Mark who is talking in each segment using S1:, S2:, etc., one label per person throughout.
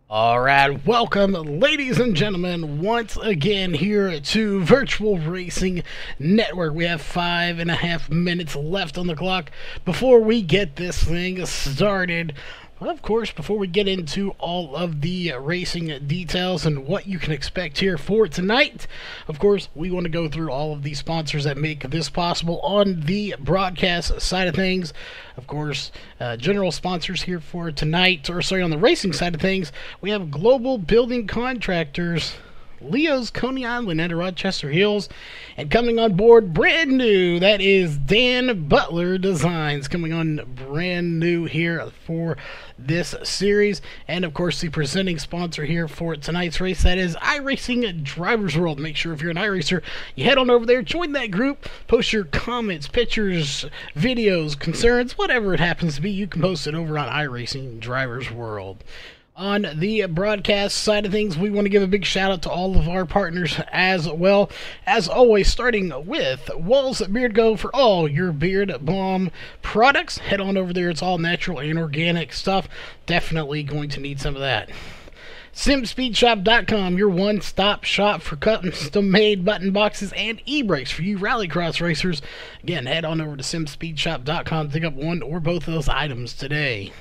S1: All right, welcome, ladies and gentlemen, once again here to Virtual Racing Network. We have 5.5 minutes left on the clock before we get this thing started. Of course, before we get into all of the racing details and what you can expect here for tonight, of course, we want to go through all of the sponsors that make this possible on the broadcast side of things. Of course, general sponsors here for tonight, on the racing side of things, we have Global Building Contractors, Leo's Coney Island and Rochester Hills, and coming on board brand new, that is Dan Butler Designs, coming on brand new here for this series. And of course, the presenting sponsor here for tonight's race, that is Iracing Drivers World. Make sure if you're an iRacer, you head on over there, join that group, post your comments, pictures, videos, concerns, whatever it happens to be, you can post it over on Iracing Drivers World. On the broadcast side of things, we want to give a big shout out to all of our partners as well. As always, starting with Walls Beard Go for all your beard balm products. Head on over there. It's all natural and organic stuff. Definitely going to need some of that. SimSpeedShop.com, your one-stop shop for custom-made button boxes and e-brakes for you rallycross racers. Again, head on over to SimSpeedShop.com to pick up one or both of those items today.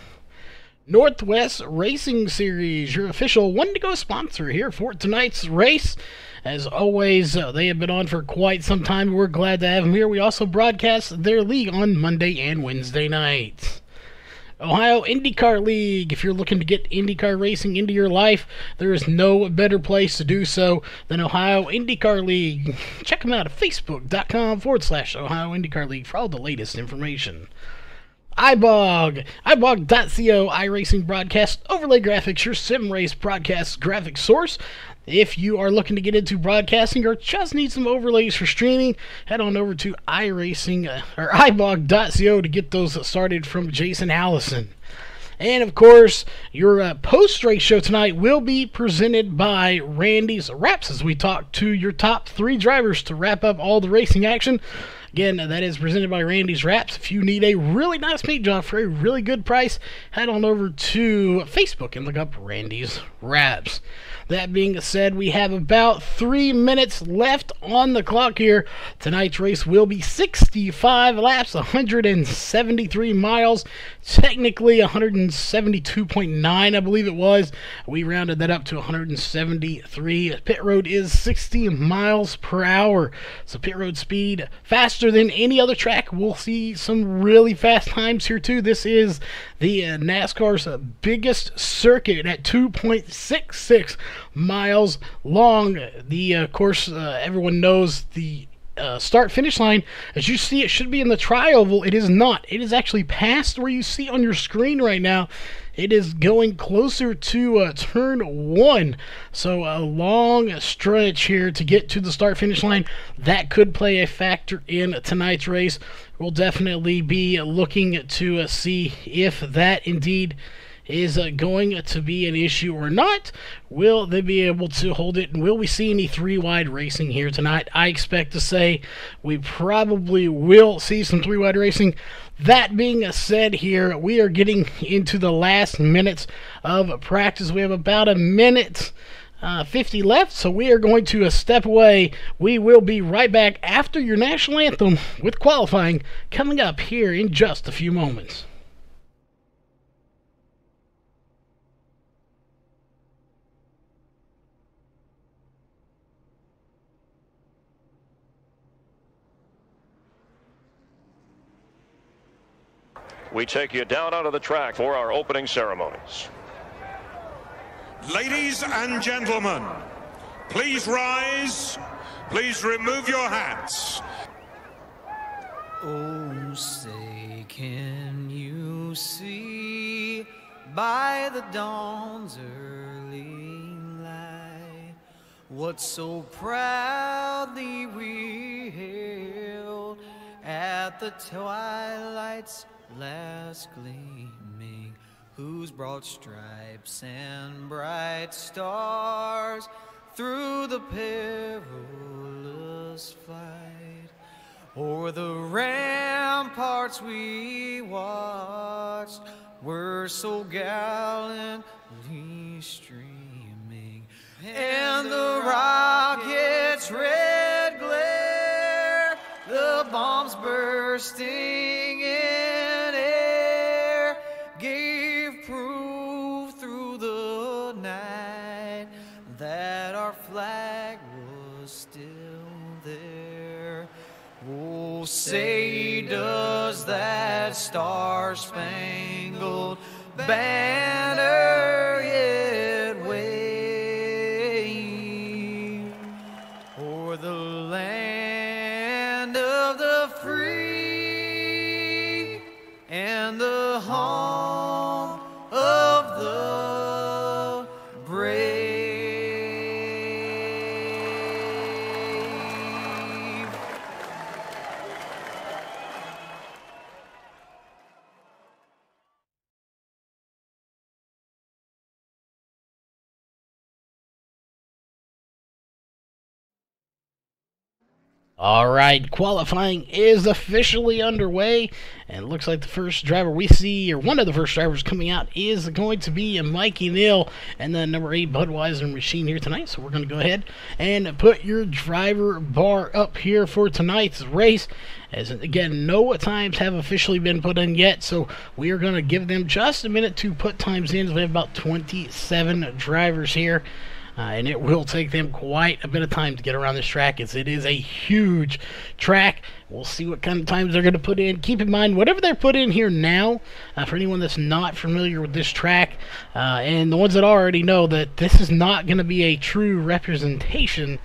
S1: Northwest Racing Series, your official one-to-go sponsor here for tonight's race. As always, they have been on for quite some time. We're glad to have them here. We also broadcast their league on Monday and Wednesday nights. Ohio IndyCar League. If you're looking to get IndyCar racing into your life, there is no better place to do so than Ohio IndyCar League. Check them out at facebook.com/Ohio IndyCar League for all the latest information. iBog, iBog.co, iRacing Broadcast, Overlay Graphics, your sim race broadcast graphic source. If you are looking to get into broadcasting or just need some overlays for streaming, head on over to iRacing or iBog.co to get those started from Jason Allison. And of course, your post-race show tonight will be presented by Randy's Wraps as we talk to your top 3 drivers to wrap up all the racing action. Again, that is presented by Randy's Wraps. If you need a really nice paint job for a really good price, head on over to Facebook and look up Randy's Wraps. That being said, we have about 3 minutes left on the clock here. Tonight's race will be 65 laps, 173 miles, technically 172.9, I believe it was. We rounded that up to 173. Pit road is 60 miles per hour, so pit road speed faster than any other track. We'll see some really fast times here too. This is the NASCAR's biggest circuit at 2.66 miles long. The course, everyone knows the start-finish line. As you see, it should be in the tri-oval. It is not. It is actually past where you see on your screen right now. It is going closer to turn 1. So a long stretch here to get to the start-finish line. That could play a factor in tonight's race. We'll definitely be looking to see if that indeed is going to be an issue or not. Will they be able to hold it, and will we see any 3-wide racing here tonight? I expect to say we probably will see some 3-wide racing. That being said here, we are getting into the last minutes of practice. We have about a minute 50 left, so we are going to step away. We will be right back after your national anthem with qualifying coming up here in just a few moments.
S2: We take you down onto the track for our opening ceremonies.
S3: Ladies and gentlemen, please rise. Please remove your hats.
S4: Oh, say, can you see by the dawn's early light what so proudly we hailed at the twilight's last gleaming, whose broad stripes and bright stars through the perilous flight o'er the ramparts we watched were so gallantly streaming, and the rocket's red glare, the bombs bursting in air, gave proof through the night that our flag was still there. Oh, say does that star-spangled banner yet wave o'er the land of the free and the home of the brave.
S1: Alright, qualifying is officially underway, and it looks like the first driver we see, or one of the first drivers coming out, is going to be Mikey Neal and the number 8 Budweiser machine here tonight. So we're going to go ahead and put your driver bar up here for tonight's race. As again, no times have officially been put in yet, so we are going to give them just a minute to put times in. We have about 27 drivers here. And it will take them quite a bit of time to get around this track, as it is a huge track. We'll see what kind of times they're going to put in. Keep in mind, whatever they're put in here now, for anyone that's not familiar with this track, and the ones that already know that this is not going to be a true representation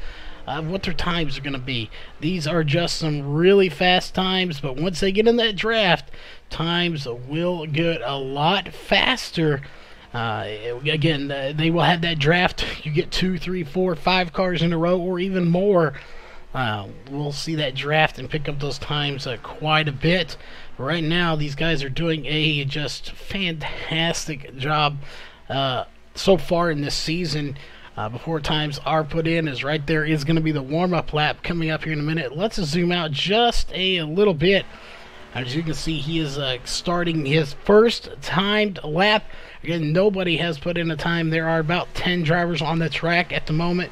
S1: of what their times are going to be. These are just some really fast times, but once they get in that draft, times will get a lot faster. Again, they will have that draft. You get 2, 3, 4, 5 cars in a row, or even more. We'll see that draft and pick up those times quite a bit. Right now, these guys are doing a just fantastic job so far in this season. Before times are put in, as right there is going to be the warm-up lap coming up here in a minute. Let's zoom out just a little bit. As you can see, he is starting his first timed lap. Again, nobody has put in a time. There are about 10 drivers on the track at the moment.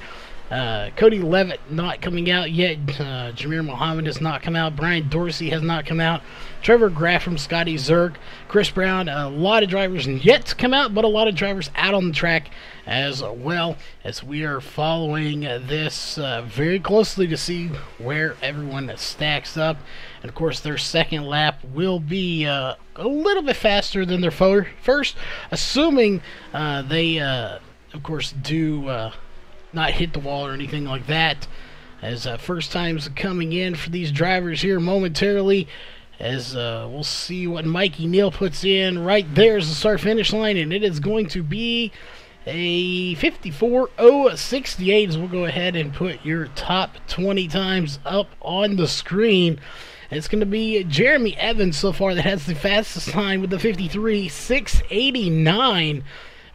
S1: Cody Levitt not coming out yet. Jameer Muhammad has not come out. Brian Dorsey has not come out. Trevor Graff from Scotty Zerk. Chris Brown. A lot of drivers yet to come out, but a lot of drivers out on the track as well, as we are following this very closely to see where everyone stacks up. And of course, their second lap will be a little bit faster than their first, assuming they, of course, do not hit the wall or anything like that. As first times coming in for these drivers here momentarily, as we'll see what Mikey Neal puts in. Right there's the start-finish line, and it is going to be a 54.068. As we'll go ahead and put your top 20 times up on the screen. It's going to be Jeremy Evans so far that has the fastest time with the 53.689.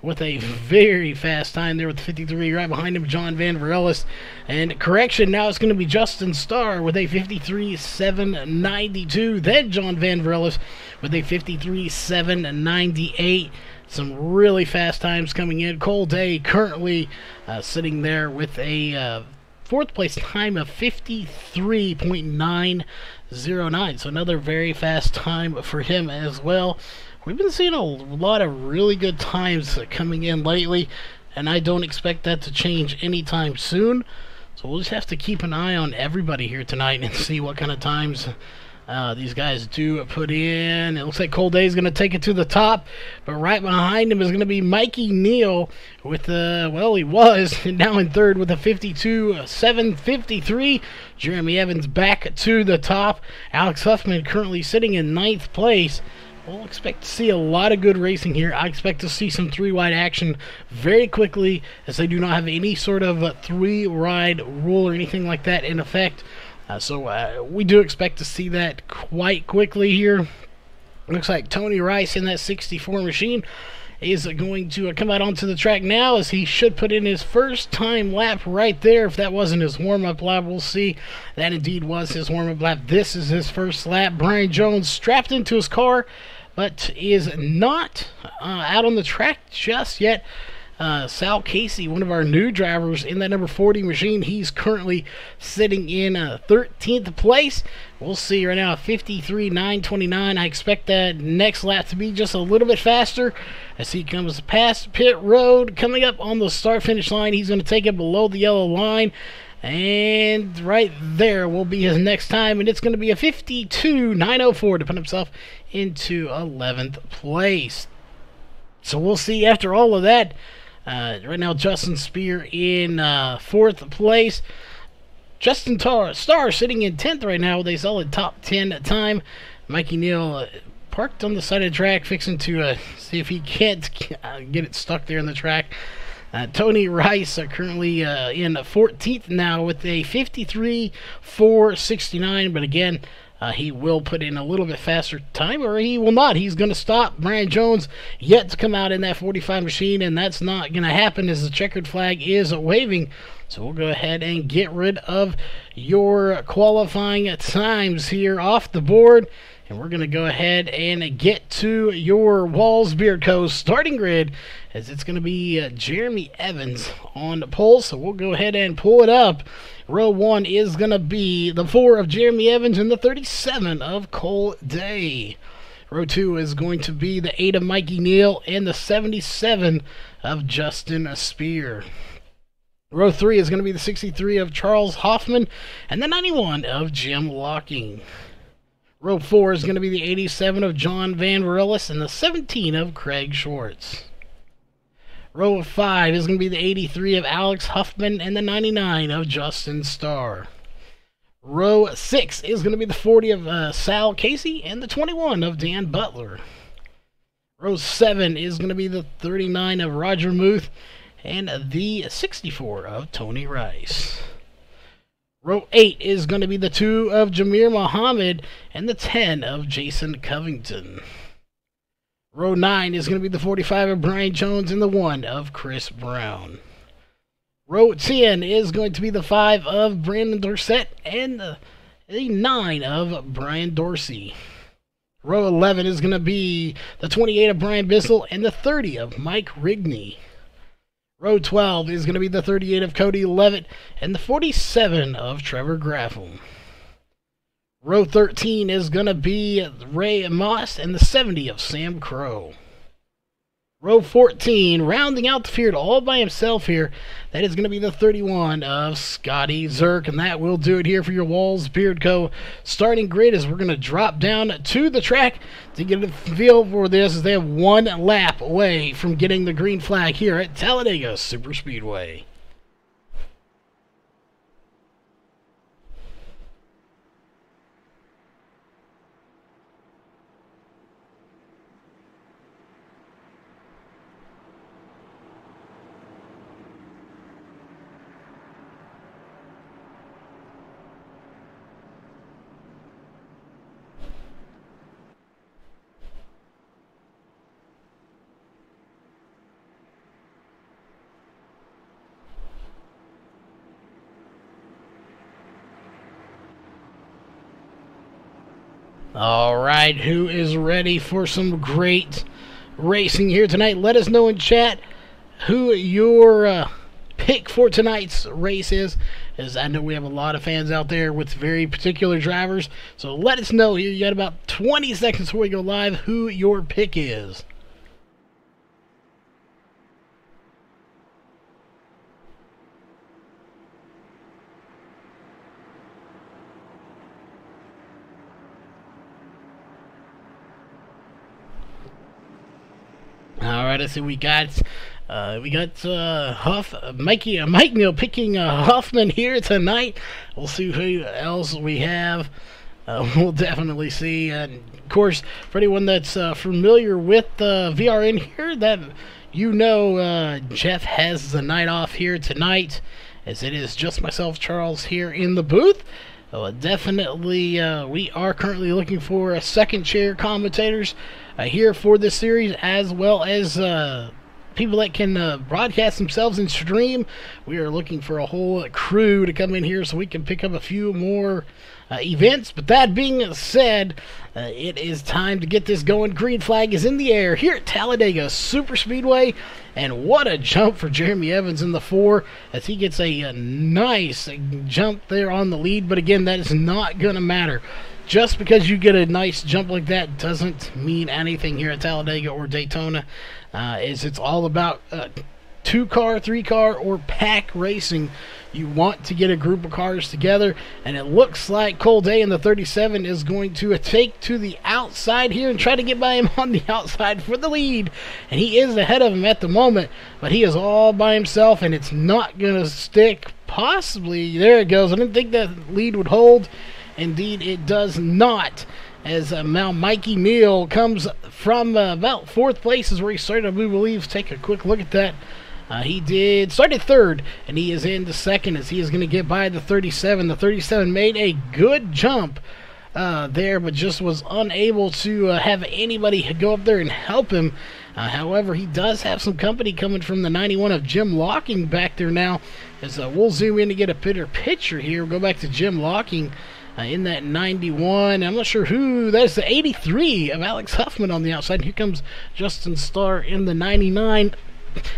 S1: With a very fast time there with the 53. Right behind him, John Van Verellis. And correction, now it's going to be Justin Starr with a 53.792. Then John Van Verellis with a 53.798. Some really fast times coming in. Cole Day currently sitting there with a fourth place time of 53.909. So another very fast time for him as well. We've been seeing a lot of really good times coming in lately, and I don't expect that to change anytime soon. So we'll just have to keep an eye on everybody here tonight and see what kind of times these guys do put in. It looks like Cole Day is going to take it to the top, but right behind him is going to be Mikey Neal with well, he was now in third with a 52.753. Jeremy Evans back to the top. Alex Huffman currently sitting in ninth place. We'll expect to see a lot of good racing here. I expect to see some three-wide action very quickly, as they do not have any sort of three-ride rule or anything like that in effect. So we do expect to see that quite quickly here. Looks like Tony Rice in that 64 machine is going to come out onto the track now, as he should put in his first time lap right there. If that wasn't his warm-up lap, we'll see. That indeed was his warm-up lap. This is his first lap. Brian Jones strapped into his car, but is not out on the track just yet. Sal Casey, one of our new drivers in that number 40 machine. He's currently sitting in 13th place. We'll see right now, 53.929. I expect that next lap to be just a little bit faster as he comes past pit road. Coming up on the start-finish line, he's going to take it below the yellow line. And right there will be his next time, and it's going to be a 52.904 to put himself into 11th place. So we'll see after all of that. Right now, Justin Spear in 4th place. Justin Starr sitting in 10th right now with a solid top 10 time. Mikey Neal parked on the side of the track, fixing to see if he can't get it stuck there in the track. Tony Rice currently in 14th now with a 53.469, but again, he will put in a little bit faster time, or he will not. He's going to stop. Brian Jones yet to come out in that 45 machine, and that's not going to happen as the checkered flag is waving. So we'll go ahead and get rid of your qualifying times here off the board. And we're going to go ahead and get to your Walls Beard Co. starting grid, as it's going to be Jeremy Evans on the pole. So we'll go ahead and pull it up. Row 1 is going to be the 4 of Jeremy Evans and the 37 of Cole Day. Row 2 is going to be the 8 of Mikey Neal and the 77 of Justin Spear. Row 3 is going to be the 63 of Charles Hoffman and the 91 of Jim Locking. Row 4 is going to be the 87 of John Van Varillis and the 17 of Craig Schwartz. Row 5 is going to be the 83 of Alex Huffman and the 99 of Justin Starr. Row 6 is going to be the 40 of Sal Casey and the 21 of Dan Butler. Row 7 is going to be the 39 of Roger Muth and the 64 of Tony Rice. Row 8 is going to be the 2 of Jameer Muhammad and the 10 of Jason Covington. Row 9 is going to be the 45 of Brian Jones and the 1 of Chris Brown. Row 10 is going to be the 5 of Brandon Dorsett and the 9 of Brian Dorsey. Row 11 is going to be the 28 of Brian Bissell and the 30 of Mike Rigney. Row 12 is going to be the 38 of Cody Levitt and the 47 of Trevor Graffel. Row 13 is going to be Ray Moss and the 70 of Sam Crow. Row 14, rounding out the field all by himself here, that is going to be the 31 of Scotty Zerk, and that will do it here for your Walls Beard Co. starting grid, as we're going to drop down to the track to get a feel for this, as they have 1 lap away from getting the green flag here at Talladega Superspeedway. Alright, who is ready for some great racing here tonight? Let us know in chat who your pick for tonight's race is, as I know we have a lot of fans out there with very particular drivers. So let us know here. You got about 20 seconds before we go live who your pick is. Alright, I see we got Mike Neal picking Huffman here tonight. We'll see who else we have. We'll definitely see. And of course, for anyone that's familiar with VRN here, that you know Jeff has the night off here tonight, as it is just myself, Charles, here in the booth. Definitely, we are currently looking for a second chair commentators here for this series, as well as people that can broadcast themselves and stream. We are looking for a whole crew to come in here so we can pick up a few more events. But that being said, it is time to get this going. Green flag is in the air here at Talladega Superspeedway. And what a jump for Jeremy Evans in the 4 as he gets a nice jump there on the lead. But again, that is not going to matter. Just because you get a nice jump like that doesn't mean anything here at Talladega or Daytona. It's all about 2-car, 3-car, or pack racing. You want to get a group of cars together, and it looks like Cole Day in the 37 is going to take to the outside here and try to get by him on the outside for the lead. And he is ahead of him at the moment, but he is all by himself, and it's not going to stick. Possibly, there it goes. I didn't think that lead would hold. Indeed, it does not. As now Mikey Neal comes from about 4th place is where he started, I believe. Take a quick look at that. He did started 3rd, and he is into 2nd as he is going to get by the 37. The 37 made a good jump there, but just was unable to have anybody go up there and help him. However, he does have some company coming from the 91 of Jim Locking back there now. As we'll zoom in to get a better picture here. We'll go back to Jim Locking. In that 91, I'm not sure who, that's the 83 of Alex Huffman on the outside. Here comes Justin Starr in the 99.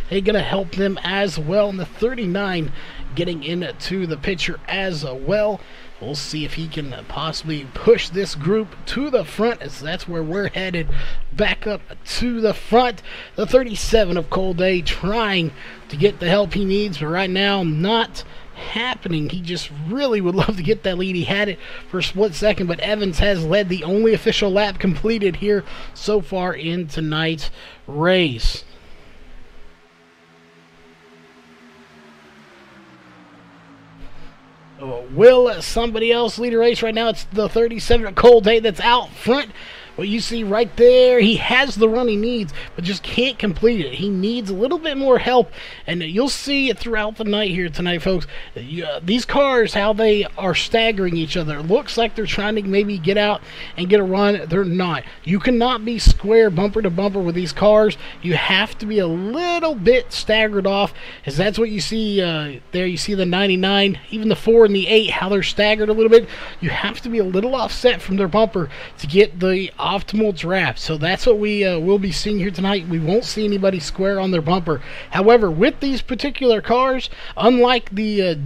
S1: They're going to help them as well. And the 39 getting into the picture as well. We'll see if he can possibly push this group to the front, as that's where we're headed, back up to the front. The 37 of Cole Day trying to get the help he needs, but right now not happening. He just really would love to get that lead. He had it for a split second, but Evans has led the only official lap completed here so far in tonight's race. Will somebody else lead a race right now? It's the 37 Cole Day that's out front. Well, you see right there, he has the run he needs, but just can't complete it. He needs a little bit more help, and you'll see it throughout the night here tonight, folks. These cars, how they are staggering each other. It looks like they're trying to maybe get out and get a run. They're not. You cannot be square bumper to bumper with these cars. You have to be a little bit staggered off, as that's what you see there. You see the 99, even the 4 and the 8, how they're staggered a little bit. You have to be a little offset from their bumper to get the optimal draft. So that's what we will be seeing here tonight. We won't see anybody square on their bumper. However, with these particular cars, unlike the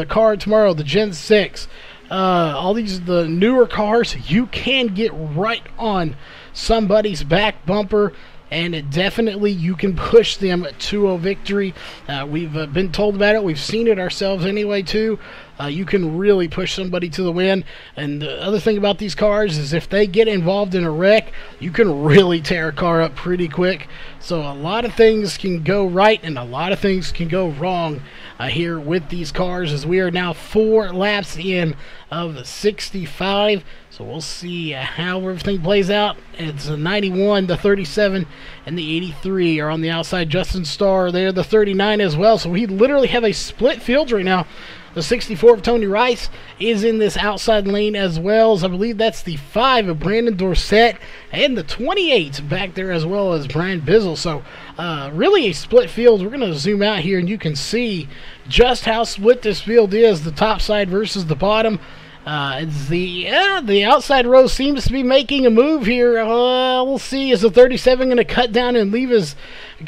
S1: car tomorrow, the Gen 6, all the newer cars, you can get right on somebody's back bumper, and definitely you can push them to a victory. We've been told about it. We've seen it ourselves anyway too. You can really push somebody to the win. And the other thing about these cars is if they get involved in a wreck, you can really tear a car up pretty quick. So a lot of things can go right and a lot of things can go wrong here with these cars, as we are now 4 laps in of 65. So we'll see how everything plays out. It's the 91, the 37, and the 83 are on the outside. Justin Starr there, the 39 as well. So we literally have a split field right now. The 64 of Tony Rice is in this outside lane, as well as I believe that's the 5 of Brandon Dorsett, and the 28 back there as well as Brian Bizzle. So really a split field. We're going to zoom out here and you can see just how split this field is, the top side versus the bottom. It's the outside row seems to be making a move here. We'll see. Is the 37 going to cut down and leave his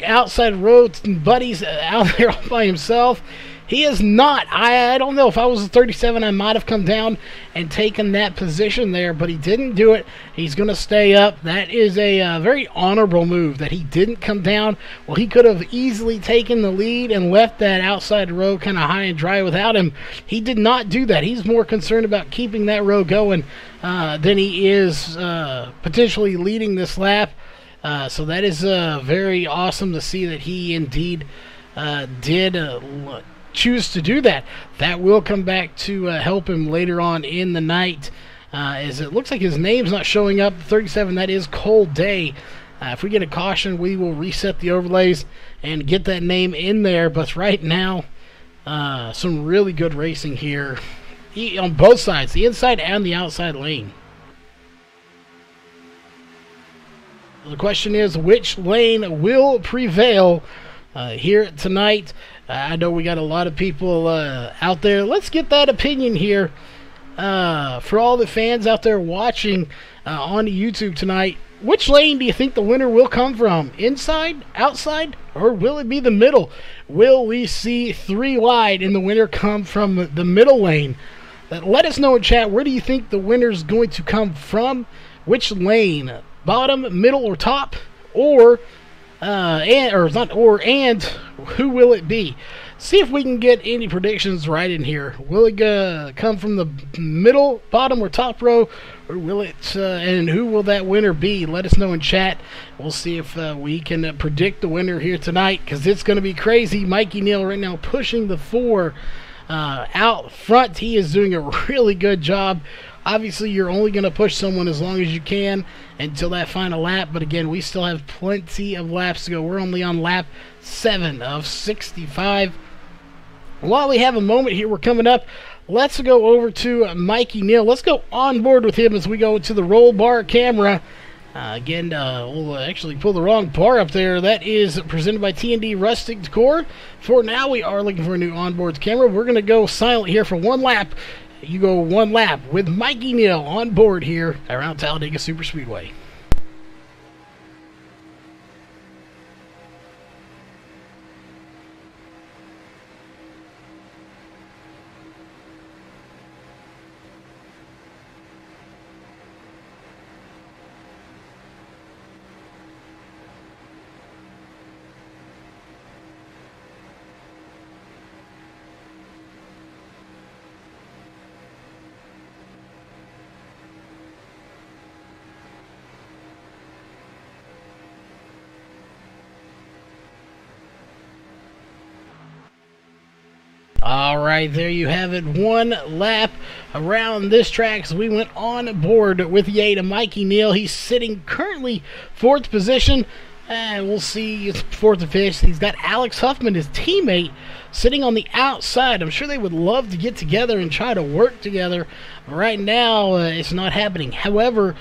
S1: outside row buddies out there all by himself? He is not. I don't know. If I was a 37, I might have come down and taken that position there, but he didn't do it. He's going to stay up. That is a very honorable move that he didn't come down. Well, he could have easily taken the lead and left that outside row kind of high and dry without him. He did not do that. He's more concerned about keeping that row going than he is potentially leading this lap. So that is very awesome to see that he indeed did choose to do that. That will come back to help him later on in the night, as it looks like his name's not showing up. 37, that is Cole Day. If we get a caution, we will reset the overlays and get that name in there. But right now, some really good racing here on both sides, the inside and the outside lane. The question is, which lane will prevail here tonight? I know we got a lot of people out there. Let's get that opinion here for all the fans out there watching on YouTube tonight. Which lane do you think the winner will come from? Inside, outside, or will it be the middle? Will we see 3 wide and the winner come from the middle lane? Let us know in chat, where do you think the winner is going to come from? Which lane? Bottom, middle, or top? Or and who will it be? See if we can get any predictions right in here. Will it come from the middle, bottom, or top row, or will it? And who will that winner be? Let us know in chat. We'll see if we can predict the winner here tonight, because it's going to be crazy. Mikey Neal right now pushing the 4 out front. He is doing a really good job. Obviously, you're only going to push someone as long as you can until that final lap. But again, we still have plenty of laps to go. We're only on lap 7 of 65. While we have a moment here, we're coming up. Let's go over to Mikey Neal. Let's go on board with him as we go to the roll bar camera. We'll actually pull the wrong bar up there. That is presented by T&D Rustic Decor. For now, we are looking for a new onboard camera. We're going to go silent here for 1 lap. You go 1 lap with Mikey Neal on board here around Talladega Superspeedway. Alright, there you have it. 1 lap around this track. So we went on board with Yada Mikey Neal. He's sitting currently 4th position. And we'll see, it's 4th and 5th. He's got Alex Huffman, his teammate, sitting on the outside. I'm sure they would love to get together and try to work together. Right now, it's not happening. However,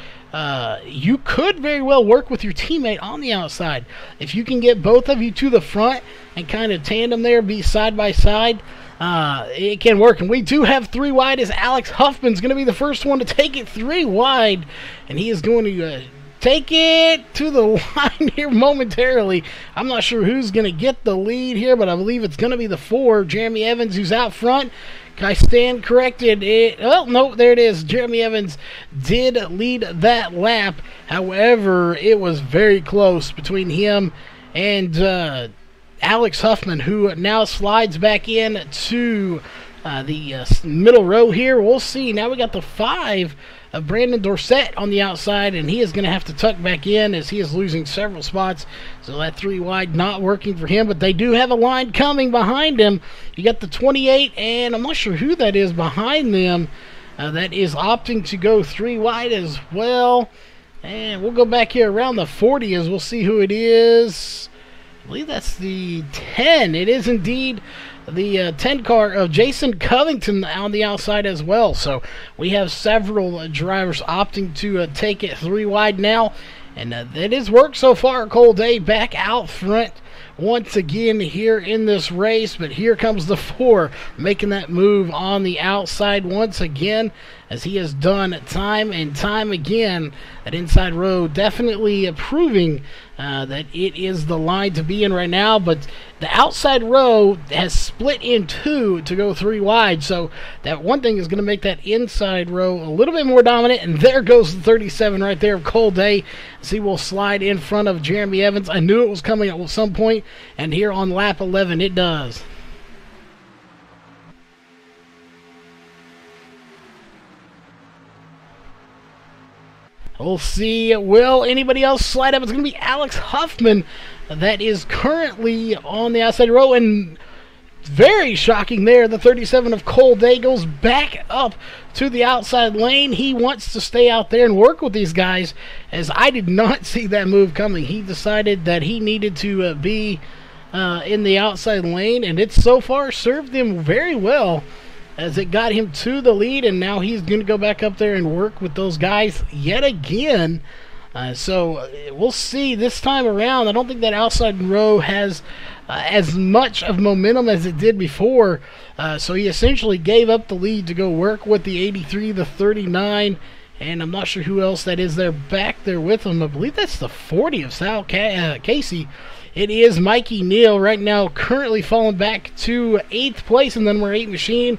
S1: you could very well work with your teammate on the outside. If you can get both of you to the front and kind of tandem there, be side by side, it can work. And we do have 3 wide, as Alex Huffman's going to be the first one to take it 3 wide. And he is going to take it to the line here momentarily. I'm not sure who's going to get the lead here, but I believe it's going to be the 4, Jeremy Evans, who's out front. Can I stand corrected? Oh, no, there it is. Jeremy Evans did lead that lap. However, it was very close between him and Alex Huffman, who now slides back in to the middle row here. We'll see. Now we got the 5 of Brandon Dorsett on the outside, and he is going to have to tuck back in as he is losing several spots. So that 3 wide not working for him, but they do have a line coming behind him. You got the 28, and I'm not sure who that is behind them. That is opting to go 3 wide as well. And we'll go back here around the 40 as we'll see who it is. I believe that's the 10. It is indeed the 10 car of Jason Covington on the outside as well. So we have several drivers opting to take it 3 wide now. And that has worked so far. Cole Day back out front once again here in this race. But here comes the 4 making that move on the outside once again, as he has done time and time again. That inside row definitely proving that it is the line to be in right now. But the outside row has split in 2 to go 3 wide. So that one thing is going to make that inside row a little bit more dominant. And there goes the 37 right there of Cole Day. As he will slide in front of Jeremy Evans. I knew it was coming at some point, and here on lap 11 it does. We'll see. Will anybody else slide up? It's going to be Alex Huffman that is currently on the outside row, and very shocking there. The 37 of Cole Day goes back up to the outside lane. He wants to stay out there and work with these guys, as I did not see that move coming. He decided that he needed to be in the outside lane, and it's so far served him very well, as it got him to the lead, and now he's going to go back up there and work with those guys yet again. So we'll see this time around. I don't think that outside row has as much of momentum as it did before. So he essentially gave up the lead to go work with the 83, the 39, and I'm not sure who else that is there back there with him. I believe that's the 40 of Sal Casey. It is Mikey Neal right now, currently falling back to 8th place in the number 8 machine.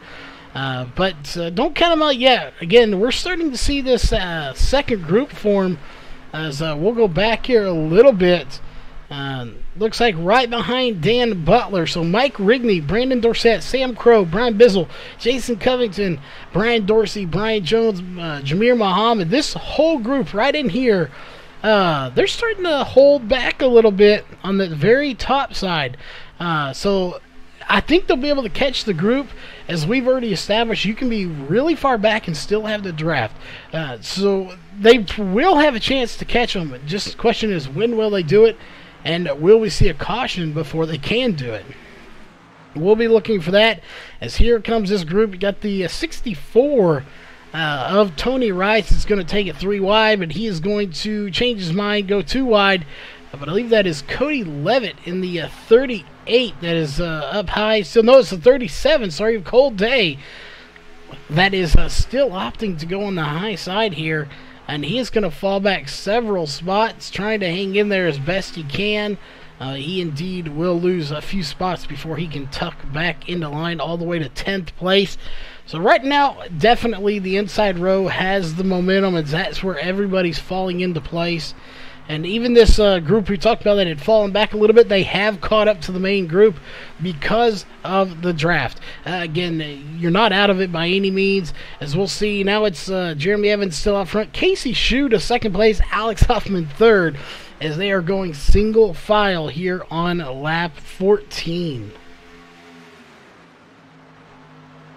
S1: But don't count them out yet. Again, we're starting to see this second group form as we'll go back here a little bit. Looks like right behind Dan Butler. So Mike Rigney, Brandon Dorsett, Sam Crow, Brian Bizzle, Jason Covington, Brian Dorsey, Brian Jones, Jameer Muhammad. This whole group right in here, they're starting to hold back a little bit on the very top side. So I think they'll be able to catch the group. As we've already established, you can be really far back and still have the draft. So they will have a chance to catch them. Just the question is, when will they do it? And will we see a caution before they can do it? We'll be looking for that. As here comes this group. You got the 64 of Tony Rice. It's going to take it 3 wide, but he is going to change his mind, go 2 wide. I believe that is Cody Levitt in the 38 that is up high. Still, no, it's the 37. Sorry, Cold Day. That is still opting to go on the high side here. And he is going to fall back several spots, trying to hang in there as best he can. He indeed will lose a few spots before he can tuck back into line all the way to 10th place. So right now, definitely the inside row has the momentum, and that's where everybody's falling into place. And even this group we talked about that had fallen back a little bit, they have caught up to the main group because of the draft. Again, you're not out of it by any means. As we'll see, now it's Jeremy Evans still out front. Casey Shue to 2nd place, Alex Huffman 3rd, as they are going single file here on lap 14.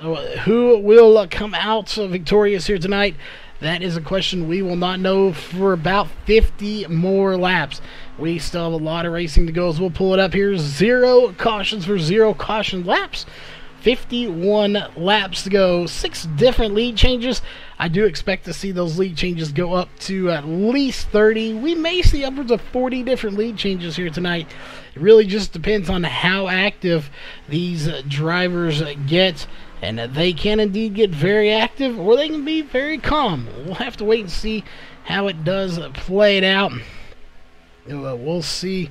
S1: So, who will come out victorious here tonight? That is a question we will not know for about 50 more laps. We still have a lot of racing to go, as we'll pull it up here. 0 cautions for 0 caution laps. 51 laps to go. 6 different lead changes. I do expect to see those lead changes go up to at least 30. We may see upwards of 40 different lead changes here tonight. It really just depends on how active these drivers get. And they can indeed get very active, or they can be very calm. We'll have to wait and see how it does play it out. We'll see.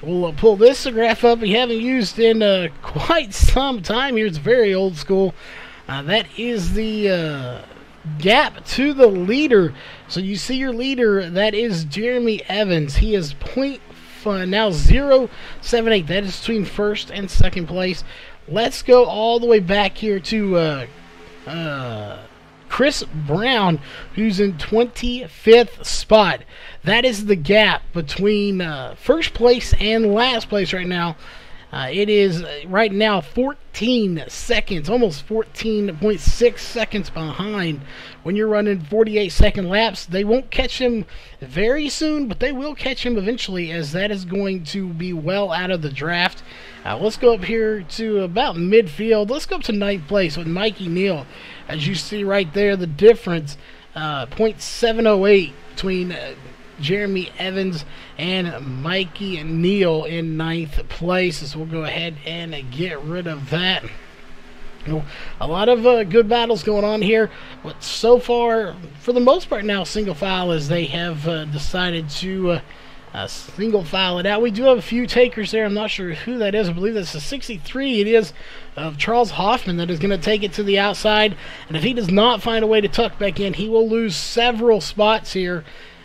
S1: We'll pull this graph up we haven't used in quite some time here. It's very old school. That is the gap to the leader. So you see your leader, that is Jeremy Evans. He is now 0.78. That is between 1st and 2nd place. Let's go all the way back here to Chris Brown, who's in 25th spot. That is the gap between 1st place and last place right now. It is right now 14 seconds, almost 14.6 seconds behind. When you're running 48-second laps, they won't catch him very soon, but they will catch him eventually, as that is going to be well out of the draft. Let's go up here to about midfield. Let's go up to 9th place with Mikey Neal. As you see right there, the difference, 0.708 between Jeremy Evans and Mikey Neal in 9th place. So we'll go ahead and get rid of that. A lot of good battles going on here, but so far, for the most part now, single file, as they have decided to single file it out. We do have a few takers there. I'm not sure who that is. I believe that's the 63. It is of Charles Hoffman that is going to take it to the outside, and if he does not find a way to tuck back in, he will lose several spots here,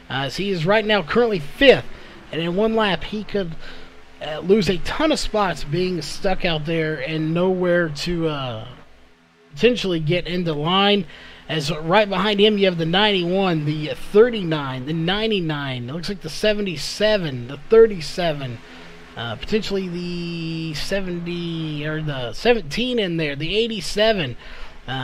S1: as he is right now currently 5th, and in one lap he could lose a ton of spots being stuck out there and nowhere to potentially get into line. As right behind him you have the 91, the 39, the 99, it looks like the 77, the 37, potentially the 70 or the 17 in there, the 87.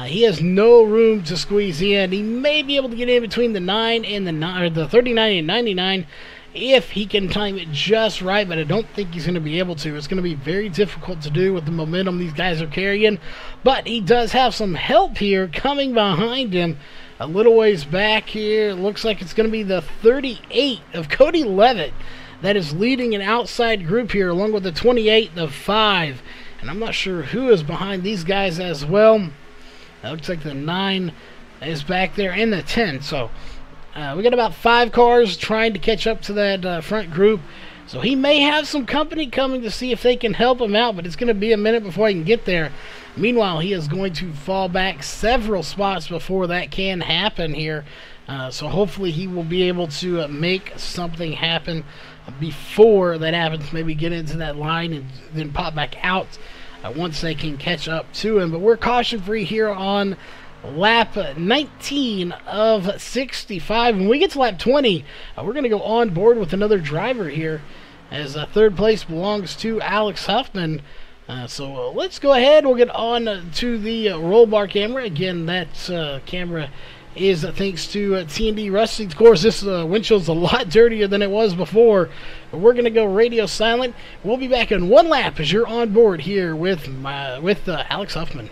S1: He has no room to squeeze in. He may be able to get in between the 9 and the 9, or the 39 and 99, if he can time it just right, but I don't think he's going to be able to. It's going to be very difficult to do with the momentum these guys are carrying, but he does have some help here coming behind him a little ways back here. It looks like it's going to be the 38 of Cody Levitt that is leading an outside group here, along with the 28 of 5. And I'm not sure who is behind these guys as well. It looks like the 9 is back there and the 10. So we got about 5 cars trying to catch up to that front group. So he may have some company coming to see if they can help him out, but it's going to be a minute before he can get there. Meanwhile, he is going to fall back several spots before that can happen here. So hopefully he will be able to make something happen before that happens. Maybe get into that line and then pop back out once they can catch up to him. But we're caution free here on lap 19 of 65. When we get to lap 20, we're going to go on board with another driver here, as third place belongs to Alex Huffman. So let's go ahead. We'll get on to the roll bar camera. Again, that camera is thanks to T&D Racing. Of course, this windshield's a lot dirtier than it was before. But we're going to go radio silent. We'll be back in one lap as you're on board here with Alex Huffman.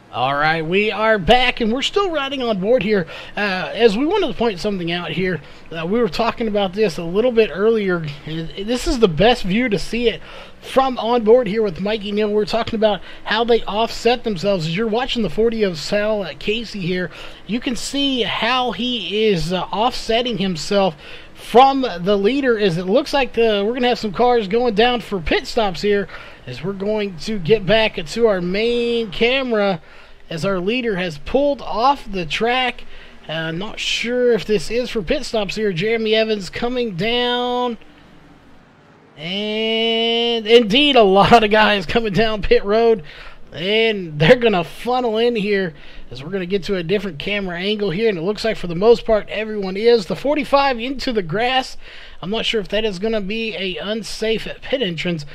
S1: Alright, we are back, and we're still riding on board here. As we wanted to point something out here, we were talking about this a little bit earlier. This is the best view to see it from on board here with Mikey Neal. We're talking about how they offset themselves. As you're watching the 40 of Sal Casey here, you can see how he is offsetting himself from the leader. As it looks like we're going to have some cars going down for pit stops here, as we're going to get back to our main camera as our leader has pulled off the track. Not sure if this is for pit stops here. Jeremy Evans coming down. And indeed, a lot of guys coming down pit road. And they're going to funnel in here as we're going to get to a different camera angle here. And it looks like for the most part everyone is. The 45 into the grass. I'm not sure if that is going to be a unsafe pit entrance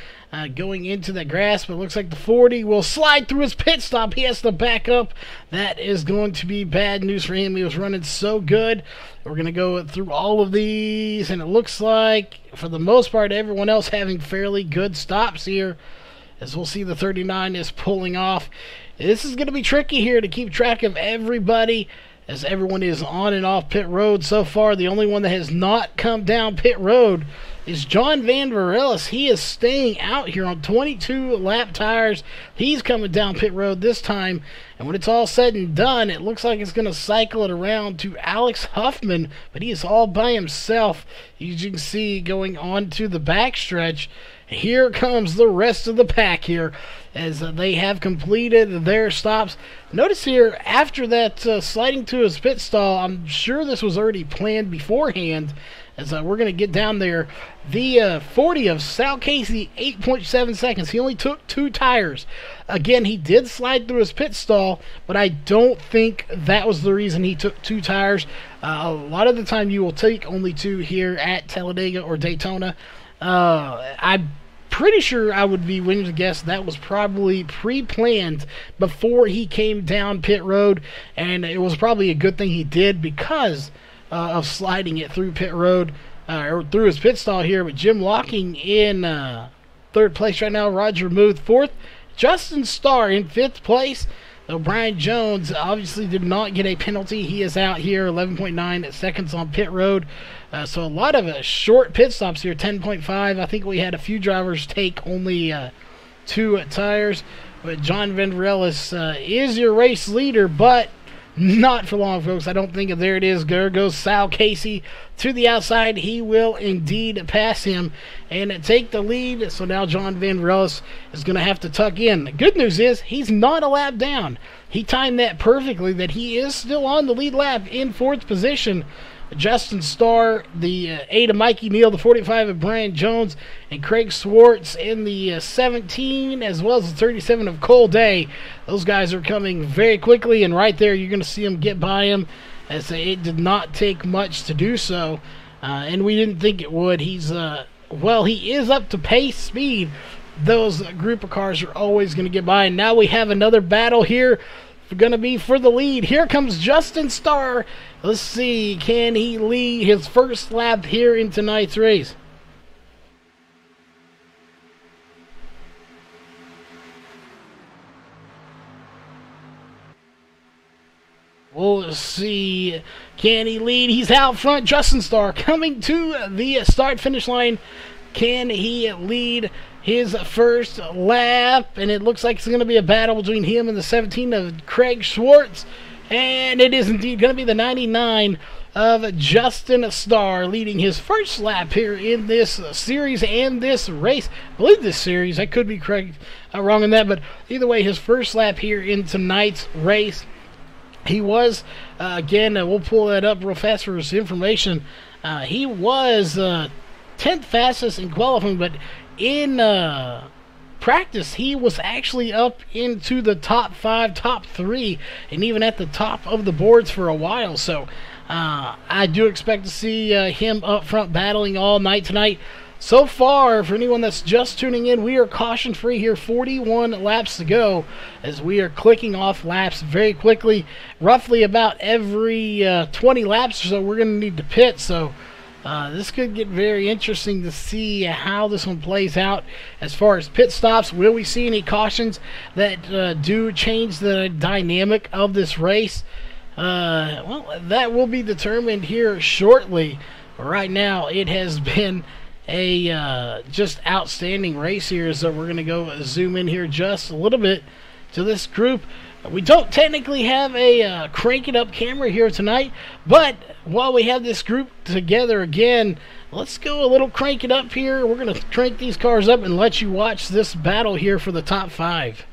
S1: going into the grass, but it looks like the 40 will slide through his pit stop. He has to back up. That is going to be bad news for him. He was running so good. We're going to go through all of these, and it looks like for the most part everyone else having fairly good stops here, as we'll see the 39 is pulling off. This is going to be tricky here to keep track of everybody, as everyone is on and off pit road so far. The only one that has not come down pit road is John Van Varelis. He is staying out here on 22 lap tires. He's coming down pit road this time, and when it's all said and done, it looks like it's going to cycle it around to Alex Huffman, but he is all by himself, as you can see, going on to the backstretch. Here comes the rest of the pack here, as they have completed their stops. Notice here, after that sliding to his pit stall, I'm sure this was already planned beforehand, as we're going to get down there. The 40 of Sal Casey, 8.7 seconds. He only took 2 tires. Again, he did slide through his pit stall, but I don't think that was the reason he took 2 tires. A lot of the time you will take only 2 here at Talladega or Daytona. I'm pretty sure I would be willing to guess that was probably pre-planned before he came down pit road, and it was probably a good thing he did because of sliding it through pit road, or through his pit stall here. But Jim Locking in 3rd place right now, Roger Muth 4th, Justin Starr in 5th place. Though Brian Jones obviously did not get a penalty. He is out here 11.9 seconds on pit road. So a lot of short pit stops here, 10.5. I think we had a few drivers take only 2 tires. But John Van Varelis is your race leader, but Not for long, folks. I don't think. There it is. There goes Sal Casey to the outside. He will indeed pass him and take the lead. So now John Van Rels is going to have to tuck in. The good news is he's not a lap down. He timed that perfectly, that he is still on the lead lap in 4th position. Justin Starr, the 8 of Mikey Neal, the 45 of Brian Jones, and Craig Swartz in the 17, as well as the 37 of Cole Day. Those guys are coming very quickly, and right there you're going to see them get by him, as it did not take much to do so, and we didn't think it would. He's, well, he is up to pace speed. Those group of cars are always going to get by, and now we have another battle here. Going to be for the lead. Here comes Justin Starr. Let's see, can he lead his first lap here in tonight's race? We'll see, can he lead? He's out front. Justin Starr coming to the start-finish line. Can he lead his first lap? And it looks like it's going to be a battle between him and the 17 of Craig Schwartz. And it is indeed going to be the 99 of Justin Starr leading his first lap here in this series and this race. I believe this series. I could be correct, wrong on that. But either way, his first lap here in tonight's race. He was, again, we'll pull that up real fast for his information. He was 10th fastest in qualifying, but in practice he was actually up into the top 5, top 3, and even at the top of the boards for a while. So I do expect to see him up front battling all night tonight. So far, for anyone that's just tuning in, we are caution free here, 41 laps to go, as we are clicking off laps very quickly. Roughly about every 20 laps or so we're going to need to pit. So this could get very interesting to see how this one plays out as far as pit stops. Will we see any cautions that do change the dynamic of this race? Well, that will be determined here shortly. Right now, it has been a just outstanding race here. So we're going to go zoom in here just a little bit to this group. We don't technically have a crank it up camera here tonight, but while we have this group together again, let's go a little crank it up here. We're going to crank these cars up and let you watch this battle here for the top 5.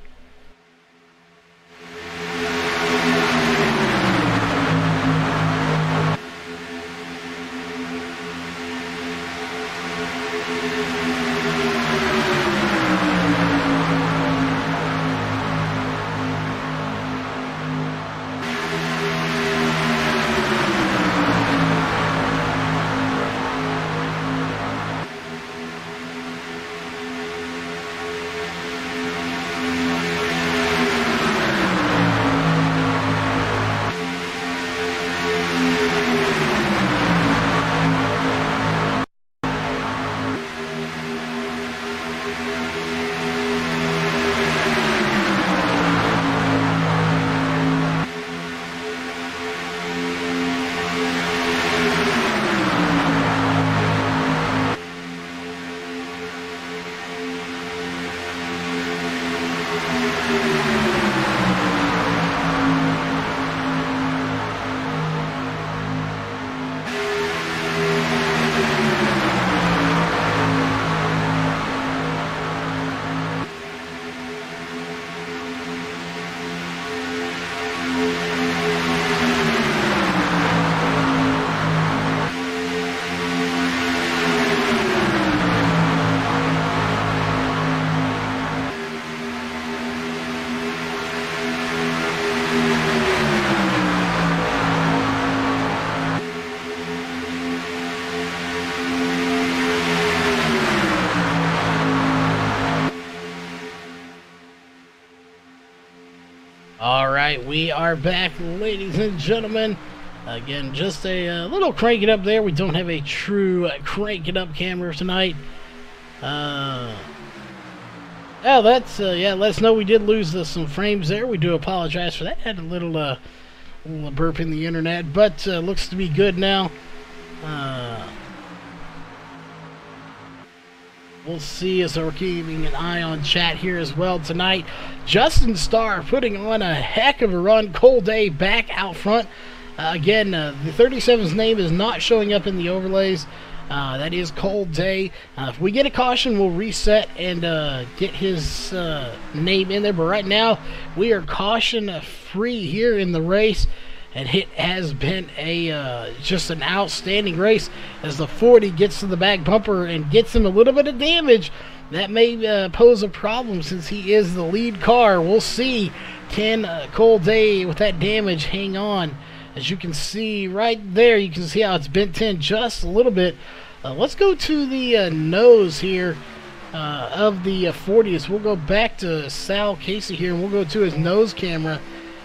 S1: Alright, we are back, ladies and gentlemen. Again, just a little crank it up there. We don't have a true crank it up camera tonight. Oh, that's, yeah, let us know we did lose some frames there. We do apologize for that. Had a little burp in the internet, but looks to be good now. We'll see, as we're keeping an eye on chat here as well tonight. Justin Starr putting on a heck of a run. Cole Day back out front. Again, the 37's name is not showing up in the overlays. That is Cole Day. If we get a caution, we'll reset and get his name in there. But right now, we are caution free here in the race. And it has been a just an outstanding race as the 40 gets to the back bumper and gets him a little bit of damage. That may pose a problem since he is the lead car. We'll see. Can Cole Day with that damage hang on? As you can see right there, you can see how it's bent in just a little bit. Let's go to the nose here of the 40s. We'll go back to Sal Casey here, and we'll go to his nose camera.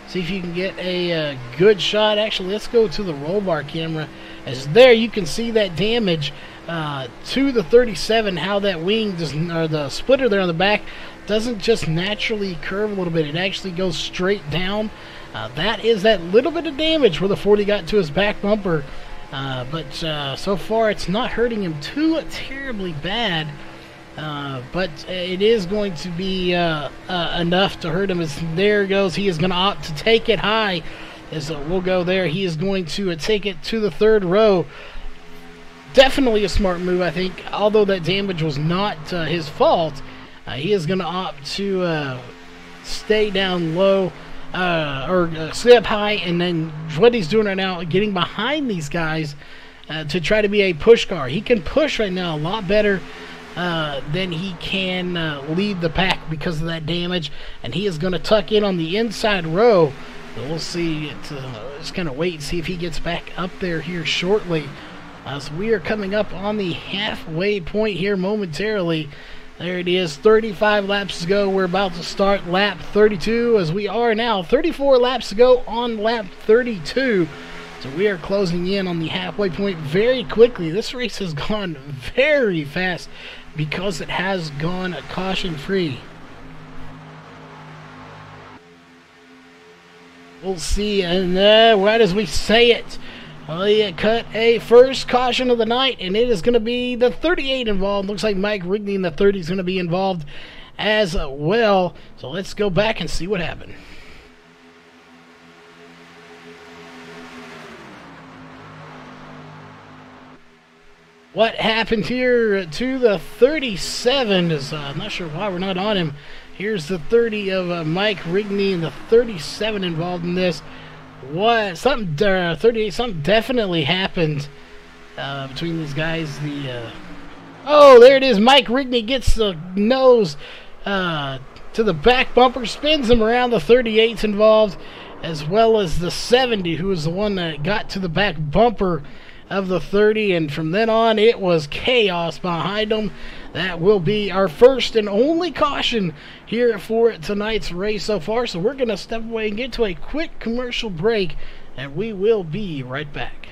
S1: See if you can get a good shot. Actually, let's go to the roll bar camera. As there, you can see that damage to the 37, how that wing does, or the splitter there on the back doesn't just naturally curve a little bit. It actually goes straight down. That is that little bit of damage where the 40 got to his back bumper. But so far, it's not hurting him too terribly bad. But it is going to be enough to hurt him. As there goes, he is going to opt to take it high. As we'll go there, he is going to take it to the third row. Definitely a smart move, I think. Although that damage was not his fault, he is going to opt to stay down low or stay up high. And then what he's doing right now, getting behind these guys to try to be a push car. He can push right now a lot better then he can lead the pack because of that damage, and he is going to tuck in on the inside row. So we'll see. Just going to wait and see if he gets back up there here shortly. So we are coming up on the halfway point here momentarily. There it is, 35 laps to go. We're about to start lap 32, as we are now 34 laps to go on lap 32. So we are closing in on the halfway point very quickly. This race has gone very fast because it has gone caution-free. We'll see, and right as we say it, we cut a first caution of the night, and it is going to be the 38 involved. Looks like Mike Rigney in the 30 is going to be involved as well. So let's go back and see what happened. What happened here to the 37 is, I'm not sure why we're not on him. Here's the 30 of Mike Rigney and the 37 involved in this. What? Something, 38, something definitely happened between these guys. Oh, there it is. Mike Rigney gets the nose to the back bumper, spins him around. The 38's involved, as well as the 70, who was the one that got to the back bumper of the 30, and from then on it was chaos behind them. That will be our first and only caution here for tonight's race so far. So we're going to step away and get to a quick commercial break, and we will be right back.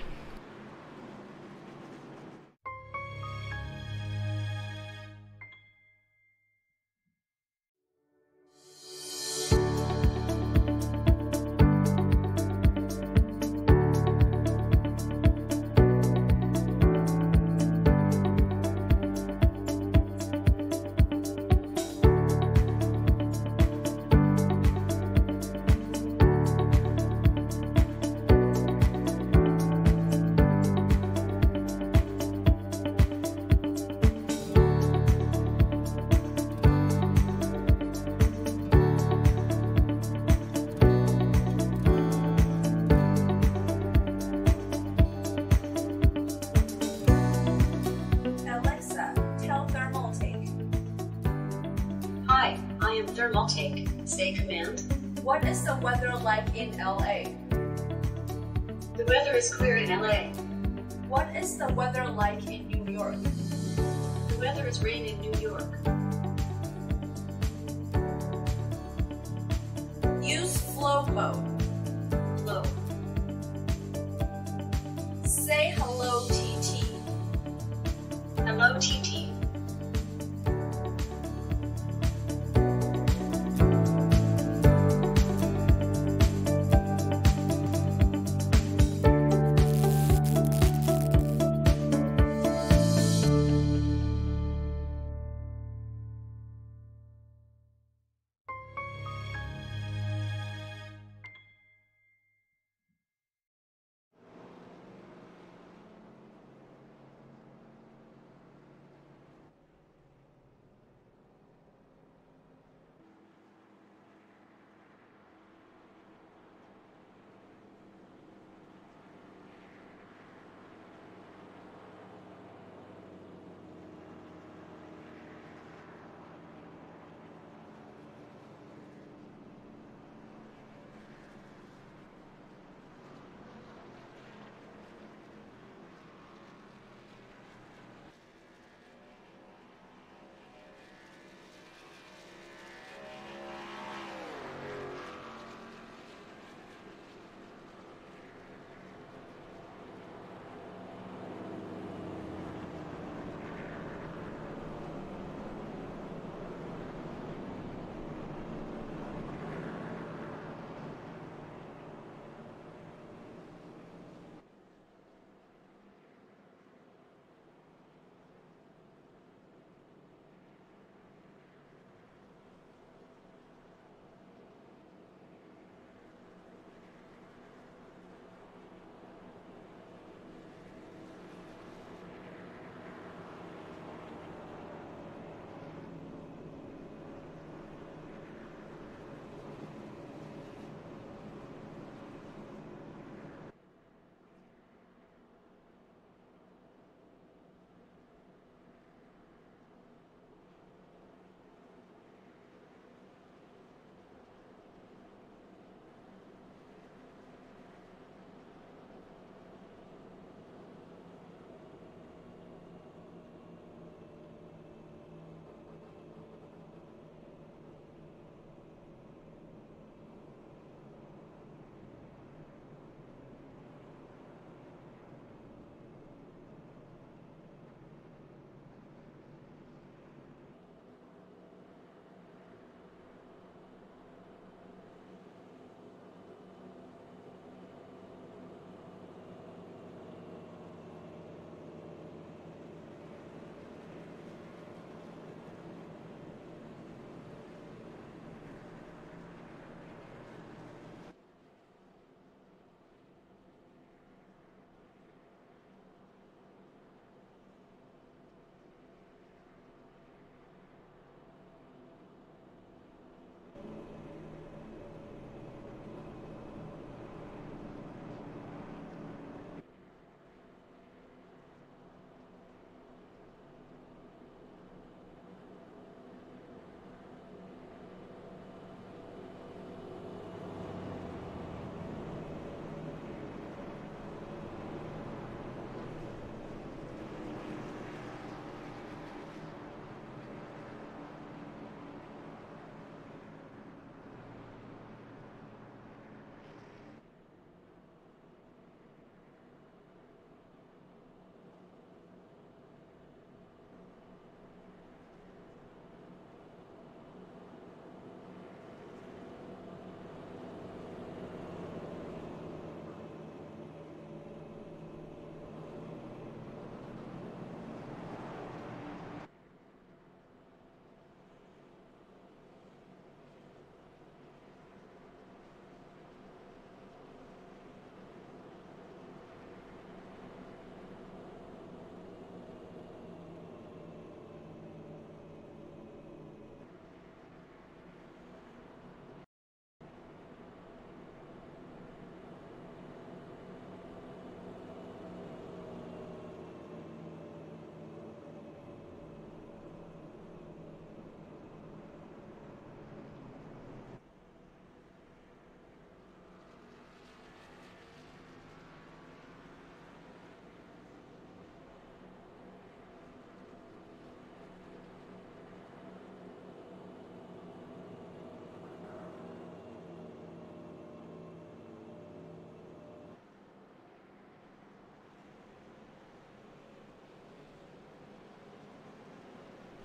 S5: Say command.
S6: What is the weather like in LA?
S5: The weather is clear in LA.
S6: What is the weather like in New York?
S5: The weather is rain in New York.
S6: Use flow mode.
S5: Flow.
S6: Say hello, TT.
S5: Hello, TT.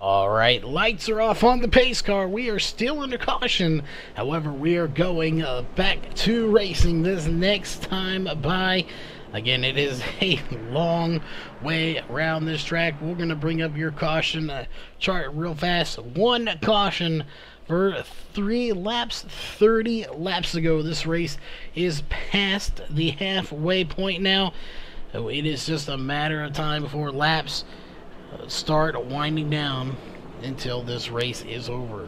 S1: Alright, lights are off on the pace car. We are still under caution. However, we are going back to racing this next time by. Again, it is a long way around this track. We're going to bring up your caution chart real fast. One caution for 3 laps. 30 laps ago, this race is past the halfway point now. So it is just a matter of time before laps start winding down until this race is over.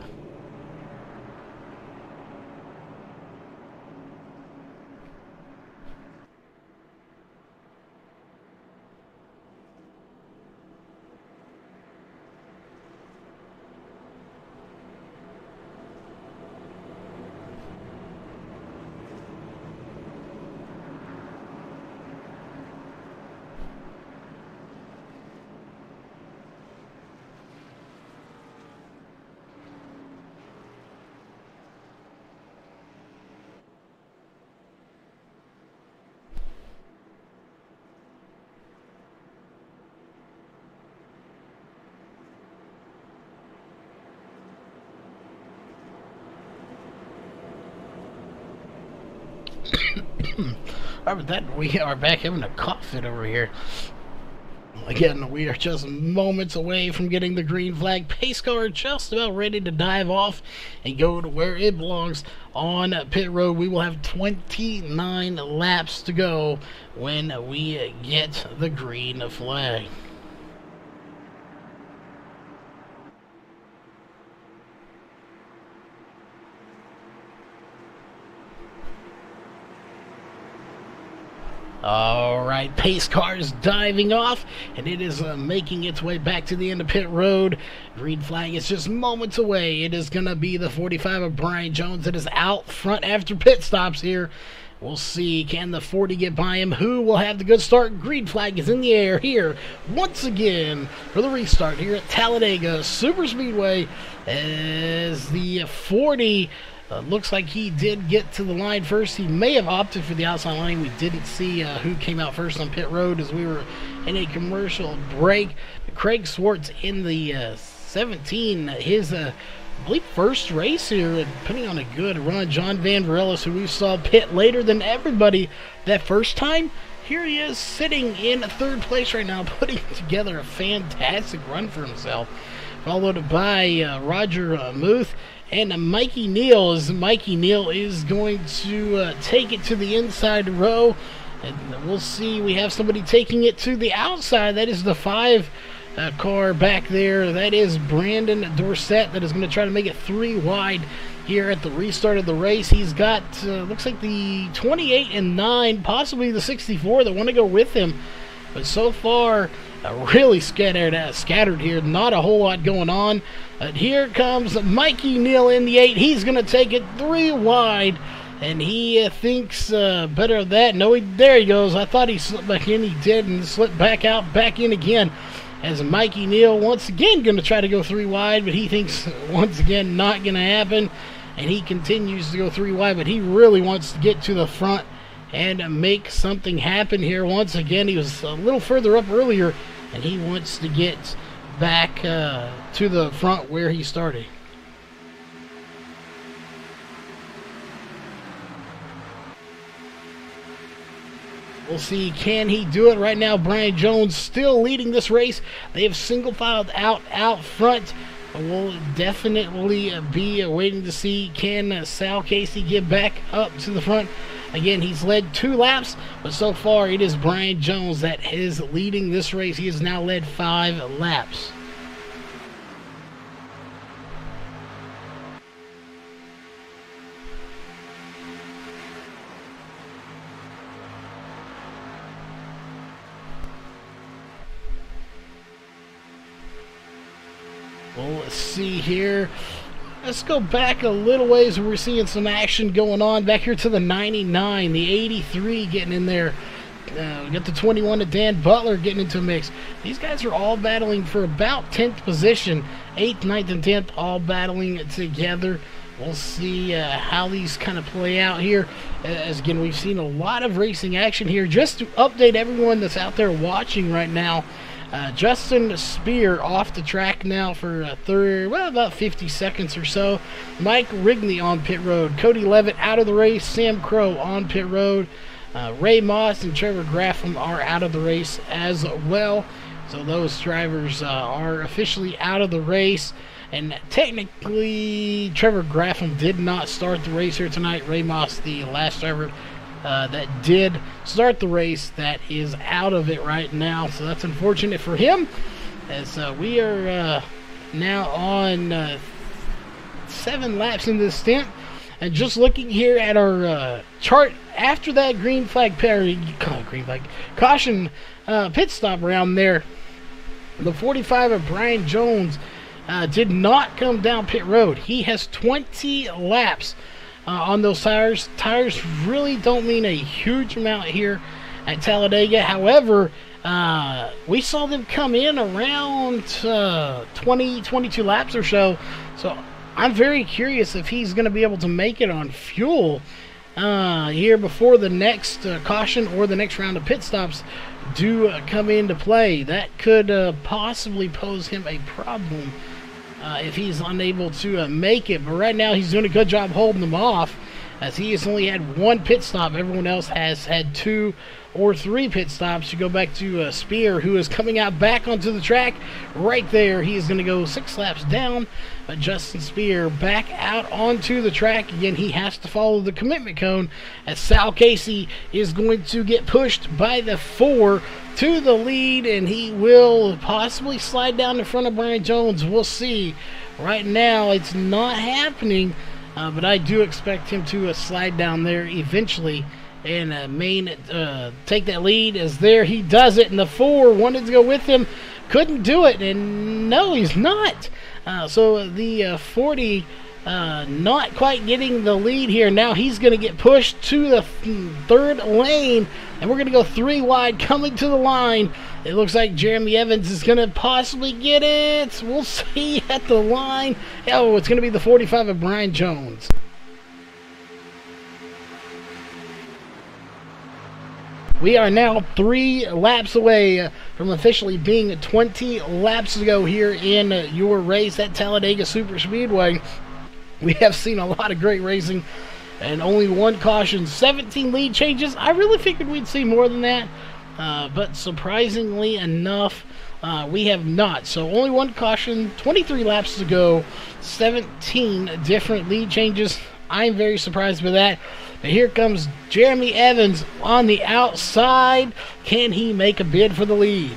S1: But that we are back having a cough fit over here. Again, we are just moments away from getting the green flag. Pace car just about ready to dive off and go to where it belongs on pit road. We will have 29 laps to go when we get the green flag. Alright, pace car is diving off, and it is making its way back to the end of pit road. Green flag is just moments away. It is going to be the 45 of Brian Jones that is out front after pit stops here. We'll see, can the 40 get by him? Who will have the good start? Green flag is in the air here once again for the restart here at Talladega Superspeedway as the 40... looks like he did get to the line first. He may have opted for the outside line. We didn't see who came out first on pit road as we were in a commercial break. Craig Swartz in the 17, his I believe first race here, putting on a good run. John Van Varelis, who we saw pit later than everybody that first time, here he is sitting in third place right now, putting together a fantastic run for himself. Followed by Roger Muth and Mikey Neal, as Mikey Neal is going to take it to the inside row. And we'll see, we have somebody taking it to the outside. That is the 5 car back there. That is Brandon Dorsett that is going to try to make it 3 wide here at the restart of the race. He's got, looks like the 28 and 9, possibly the 64 that want to go with him. But so far, really scattered here. Not a whole lot going on. Here comes Mikey Neal in the 8. He's going to take it 3 wide. And he thinks better of that. No, there he goes. I thought he slipped back in. He did, and slipped back out, back in again. As Mikey Neal once again going to try to go 3 wide. But he thinks once again not going to happen. And he continues to go 3 wide. But he really wants to get to the front and make something happen here. Once again, he was a little further up earlier, and he wants to get back to the front where he started. We'll see, can he do it right now? Brian Jones still leading this race. They have single filed out front. We'll definitely be waiting to see, can Sal Casey get back up to the front. Again, he's led 2 laps, but so far it is Brian Jones that is leading this race. He has now led 5 laps. Well, let's see here. Let's go back a little ways. We're seeing some action going on back here to the 99, the 83 getting in there. We got the 21 to Dan Butler getting into a mix. These guys are all battling for about 10th position. 8th, 9th, and 10th all battling together. We'll see how these kind of play out here. As again, we've seen a lot of racing action here. Just to update everyone that's out there watching right now, Justin Spear off the track now for about 50 seconds or so. Mike Rigney on pit road. Cody Levitt out of the race. Sam Crow on pit road. Ray Moss and Trevor Graffam are out of the race as well. So those drivers are officially out of the race. And technically, Trevor Graffam did not start the race here tonight. Ray Moss, the last driver that did start the race, that is out of it right now. So that's unfortunate for him, as we are now on 7 laps in this stint. And just looking here at our chart after that caution pit stop around there, the 45 of Brian Jones did not come down pit road. He has 20 laps on those tires. Tires really don't mean a huge amount here at Talladega. However, we saw them come in around 22 laps or so. So I'm very curious if he's going to be able to make it on fuel here before the next caution or the next round of pit stops do come into play. That could possibly pose him a problem if he's unable to make it. But right now he's doing a good job holding them off, as he has only had 1 pit stop. Everyone else has had 2 or 3 pit stops. You go back to Spear, who is coming out back onto the track right there. He is going to go 6 laps down. But Justin Spear back out onto the track. Again, he has to follow the commitment cone, as Sal Casey is going to get pushed by the 4 to the lead, and he will possibly slide down in front of Brian Jones. We'll see. Right now, it's not happening, but I do expect him to slide down there eventually and take that lead. As there he does it, and the 4 wanted to go with him, couldn't do it, and no, he's not. So the 40 not quite getting the lead here. Now he's going to get pushed to the 3rd lane, and we're going to go 3 wide coming to the line. It looks like Jeremy Evans is going to possibly get it. We'll see at the line. Oh, it's going to be the 45 of Brian Jones. We are now 3 laps away from officially being 20 laps to go here in your race at Talladega Superspeedway. We have seen a lot of great racing and only 1 caution, 17 lead changes. I really figured we'd see more than that, but surprisingly enough, we have not. So only 1 caution, 23 laps to go, 17 different lead changes. I'm very surprised by that. But here comes Jeremy Evans on the outside. Can he make a bid for the lead?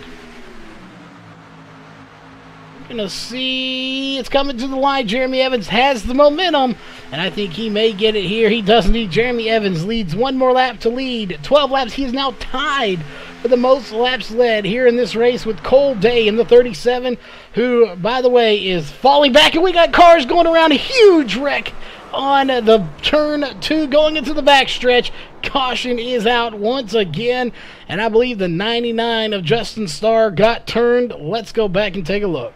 S1: We're going to see. It's coming to the line. Jeremy Evans has the momentum, and I think he may get it here. He does indeed. Jeremy Evans leads 1 more lap to lead. 12 laps. He is now tied for the most laps led here in this race with Cole Day in the 37, who, by the way, is falling back. And we got cars going around. A huge wreck on the turn 2 going into the backstretch. Caution is out once again, and I believe the 99 of Justin Starr got turned. Let's go back and take a look.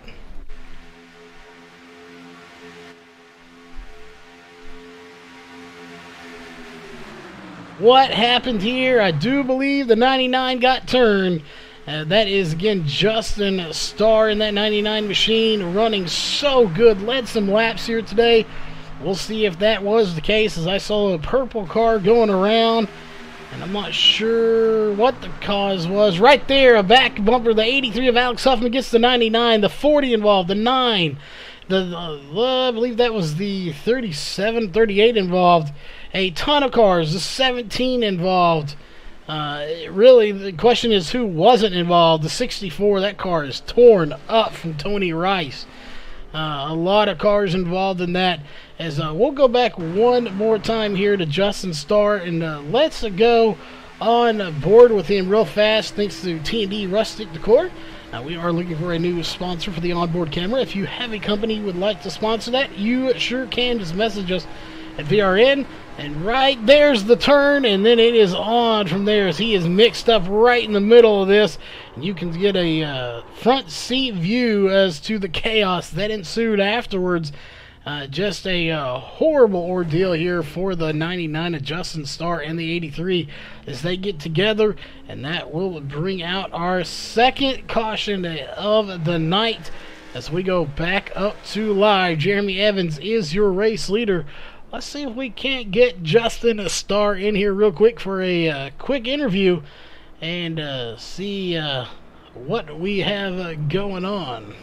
S1: What happened here? I do believe the 99 got turned. That is, again, Justin Starr in that 99 machine, running so good. Led some laps here today. We'll see if that was the case, as I saw a purple car going around, and I'm not sure what the cause was. Right there, a back bumper. The 83 of Alex Huffman gets the 99, the 40 involved, the 9. I believe that was the 37, 38 involved. A ton of cars, the 17 involved. Really, the question is who wasn't involved. The 64, that car is torn up from Tony Rice. A lot of cars involved in that. As we'll go back one more time here to Justin Starr, and let's go on board with him real fast, thanks to T&D Rustic Decor. We are looking for a new sponsor for the onboard camera. If you have a company who would like to sponsor that, you sure can. Just message us at VRN, and right there's the turn, and then it is on from there, as he is mixed up right in the middle of this, and you can get a front seat view as to the chaos that ensued afterwards. Just a horrible ordeal here for the 99 of Justin Starr and the 83 as they get together, and that will bring out our second caution of the night as we go back up to live. Jeremy Evans is your race leader. Let's see if we can't get Justin Starr in here real quick for a quick interview and see what we have going on.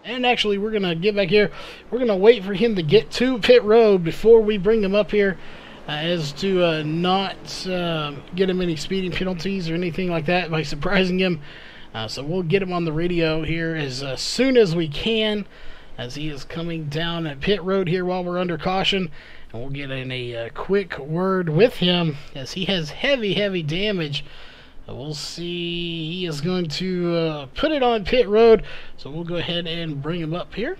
S1: And actually, we're going to get back here. We're going to wait for him to get to pit road before we bring him up here as to not get him any speeding penalties or anything like that by surprising him. So we'll get him on the radio here as soon as we can as he is coming down at pit road here while we're under caution. And we'll get in a quick word with him as he has heavy damage. We'll see. He is going to put it on pit road, so we'll go ahead and bring him up here.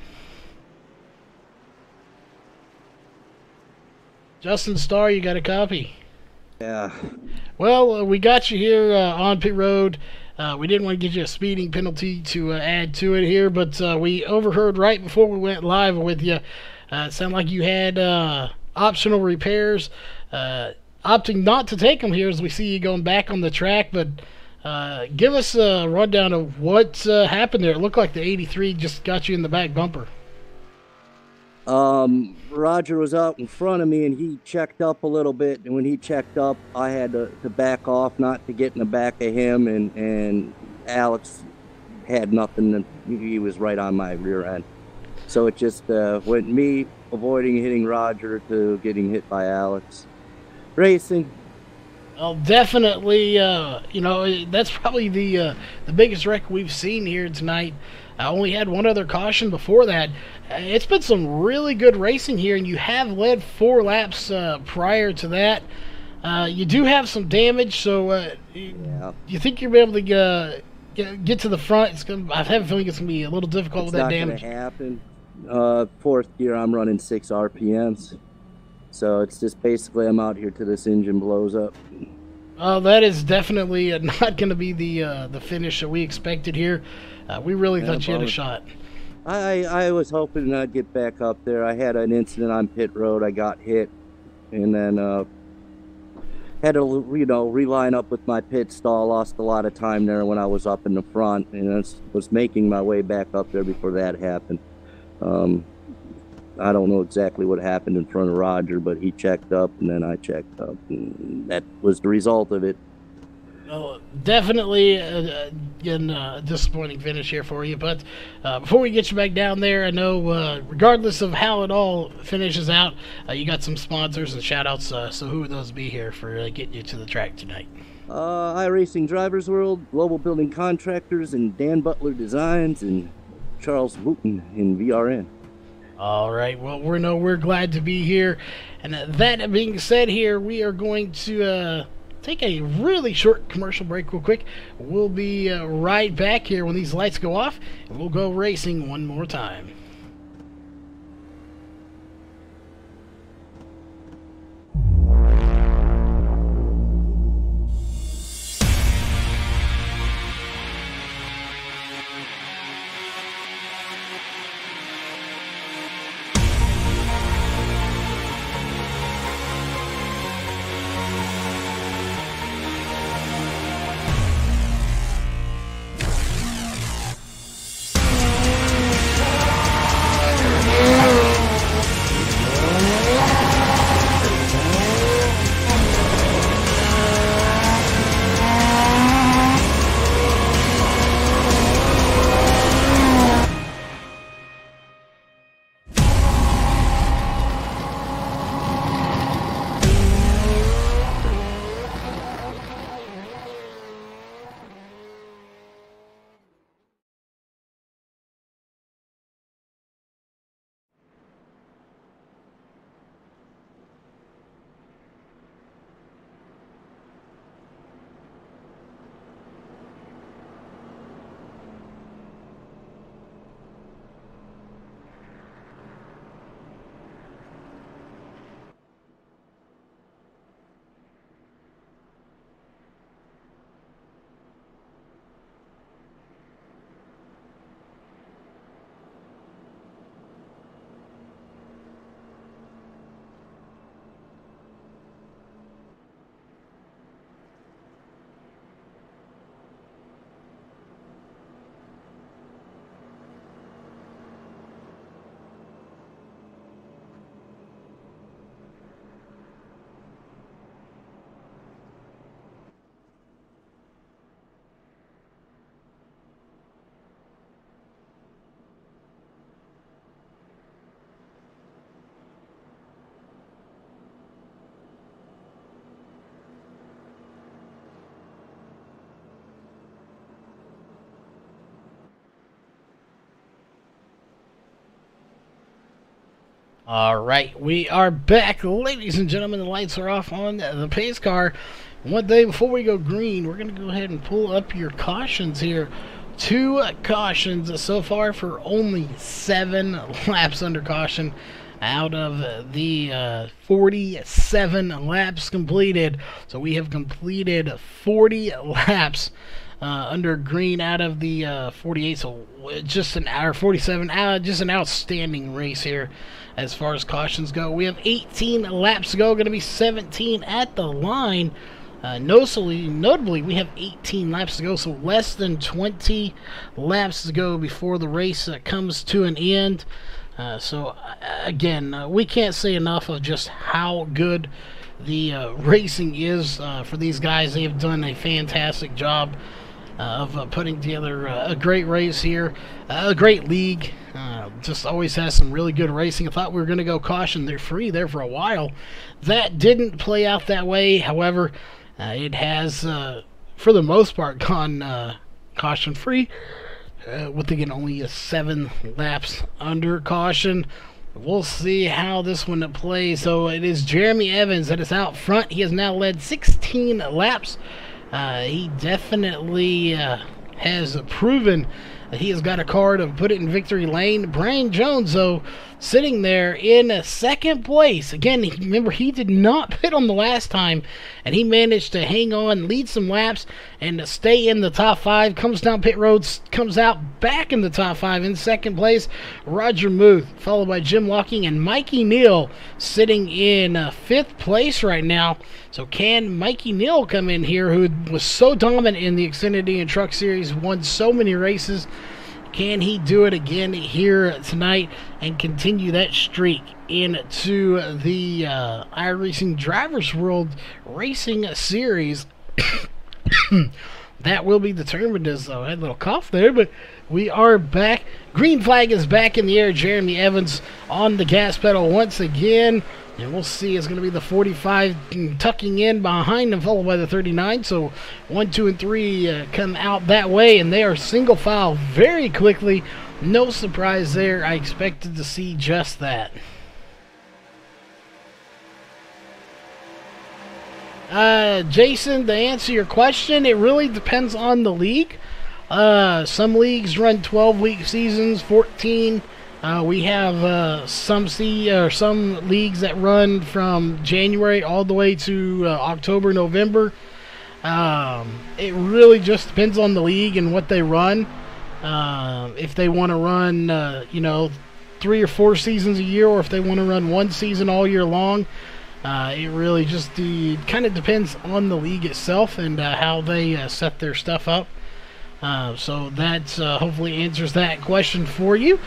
S1: Justin Starr, you got a copy?
S7: Yeah.
S1: Well, we got you here on pit road. We didn't want to get you a speeding penalty to add to it here, but we overheard right before we went live with you. It sounded like you had optional repairs. Opting not to take them here as we see you going back on the track, but give us a rundown of what happened there. It looked like the 83 just got you in the back bumper.
S7: Roger was out in front of me and he checked up a little bit, and when he checked up I had to back off not to get in the back of him, and Alex had nothing. He was right on my rear end, so it just went me avoiding hitting Roger to getting hit by Alex. Racing.
S1: Well, definitely, you know, that's probably the biggest wreck we've seen here tonight. I only had one other caution before that. It's been some really good racing here, and you have led 4 laps prior to that. You do have some damage, so
S7: Yeah.
S1: you think you'll be able to get to the front? I have a feeling it's going to be a little difficult with that damage.
S7: It's not going to happen. 4th gear, I'm running 6 RPMs. So it's just basically I'm out here till this engine blows up.
S1: That is definitely not going to be the finish that we expected here. We really thought you had a shot.
S7: I was hoping I'd get back up there. I had an incident on pit road. I got hit, and then had to reline up with my pit stall. Lost a lot of time there when I was up in the front, and I was making my way back up there before that happened. I don't know exactly what happened in front of Roger, but he checked up and then I checked up, and that was the result of it.
S1: Well, definitely a disappointing finish here for you, but before we get you back down there, I know regardless of how it all finishes out, you got some sponsors and shout-outs, so who would those be here for getting you to the track tonight?
S7: Iracing Drivers World, Global Building Contractors, and Dan Butler Designs, and Charles Wooten in VRN.
S1: All right, well, we're glad to be here. And that being said here, we are going to take a really short commercial break real quick. We'll be right back here when these lights go off, and we'll go racing one more time. All right, we are back, ladies and gentlemen. The lights are off on the pace car. One day before we go green, we're going to go ahead and pull up your cautions here. 2 cautions so far for only 7 laps under caution out of the 47 laps completed. So we have completed 40 laps under green out of the 48. So just an hour 47, just an outstanding race here as far as cautions go. We have 18 laps to go, going to be 17 at the line. Notably, we have 18 laps to go, so less than 20 laps to go before the race comes to an end. Again, we can't say enough of just how good the racing is for these guys. They have done a fantastic job of putting together a great race here, a great league. Just always has some really good racing. I thought we were going to go caution they're free there for a while. That didn't play out that way. However, it has, for the most part, gone caution free, with again only 7 laps under caution. We'll see how this one plays. So it is Jeremy Evans that is out front. He has now led 16 laps. He definitely has proven that he has got a car to put it in victory lane. Brian Jones, though, sitting there in second place. Again, remember, he did not pit on the last time, and he managed to hang on, lead some laps, and stay in the top 5. Comes down pit roads, comes out back in the top 5 in second place. Roger Muth, followed by Jim Locking and Mikey Neal, sitting in 5th place right now. So can Mikey Neal come in here, who was so dominant in the Xfinity and Truck Series, won so many races? Can he do it again here tonight and continue that streak into the iRacing Drivers World Racing Series? That will be determined, as I had a little cough there, but we are back. Green flag is back in the air. Jeremy Evans on the gas pedal once again. And we'll see, it's going to be the 45 tucking in behind them, followed by the 39. So 1, 2, and 3 come out that way, and they are single file very quickly. No surprise there. I expected to see just that. Jason, to answer your question, it really depends on the league. Some leagues run 12-week seasons, 14. We have some leagues that run from January all the way to October, November. It really just depends on the league and what they run. If they want to run, 3 or 4 seasons a year, or if they want to run 1 season all year long. It really just kind of depends on the league itself and how they set their stuff up. So that hopefully answers that question for you.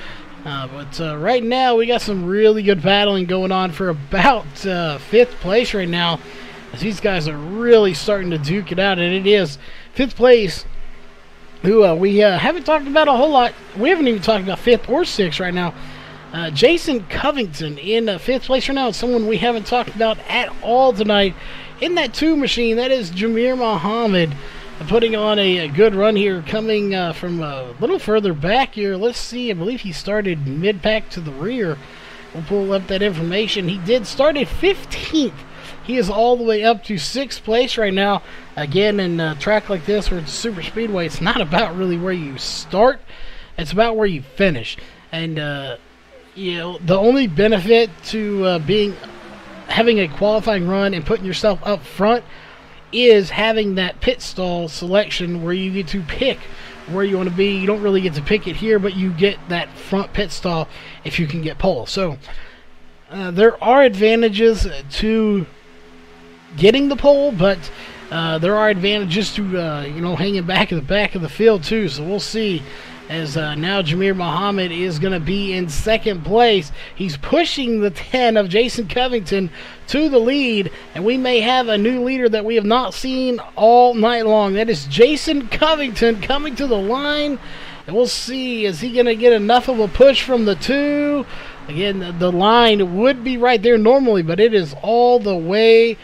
S1: But right now we got some really good battling going on for about 5th place right now, as these guys are really starting to duke it out. And it is 5th place, who we haven't talked about a whole lot. We haven't even talked about 5th or 6th right now. Jason Covington in 5th place right now. It's someone we haven't talked about at all tonight in that 2 machine. That is Jameer Muhammad, putting on a good run here, coming from a little further back here. Let's see, I believe he started mid-pack to the rear. We'll pull up that information. He did start at 15th. He is all the way up to 6th place right now. Again, in a track like this, where it's super speedway, it's not about really where you start. It's about where you finish. And, the only benefit to having a qualifying run and putting yourself up front is having that pit stall selection, where you get to pick where you want to be. You don't really get to pick it here, but you get that front pit stall if you can get pole. So there are advantages to getting the pole, but there are advantages to hanging back at the back of the field too. So we'll see, as now Jameer Muhammad is going to be in 2nd place. He's pushing the 10 of Jason Covington to the lead, and we may have a new leader that we have not seen all night long. That is Jason Covington coming to the line, and we'll see, is he going to get enough of a push from the 2? Again, the line would be right there normally, but it is all the way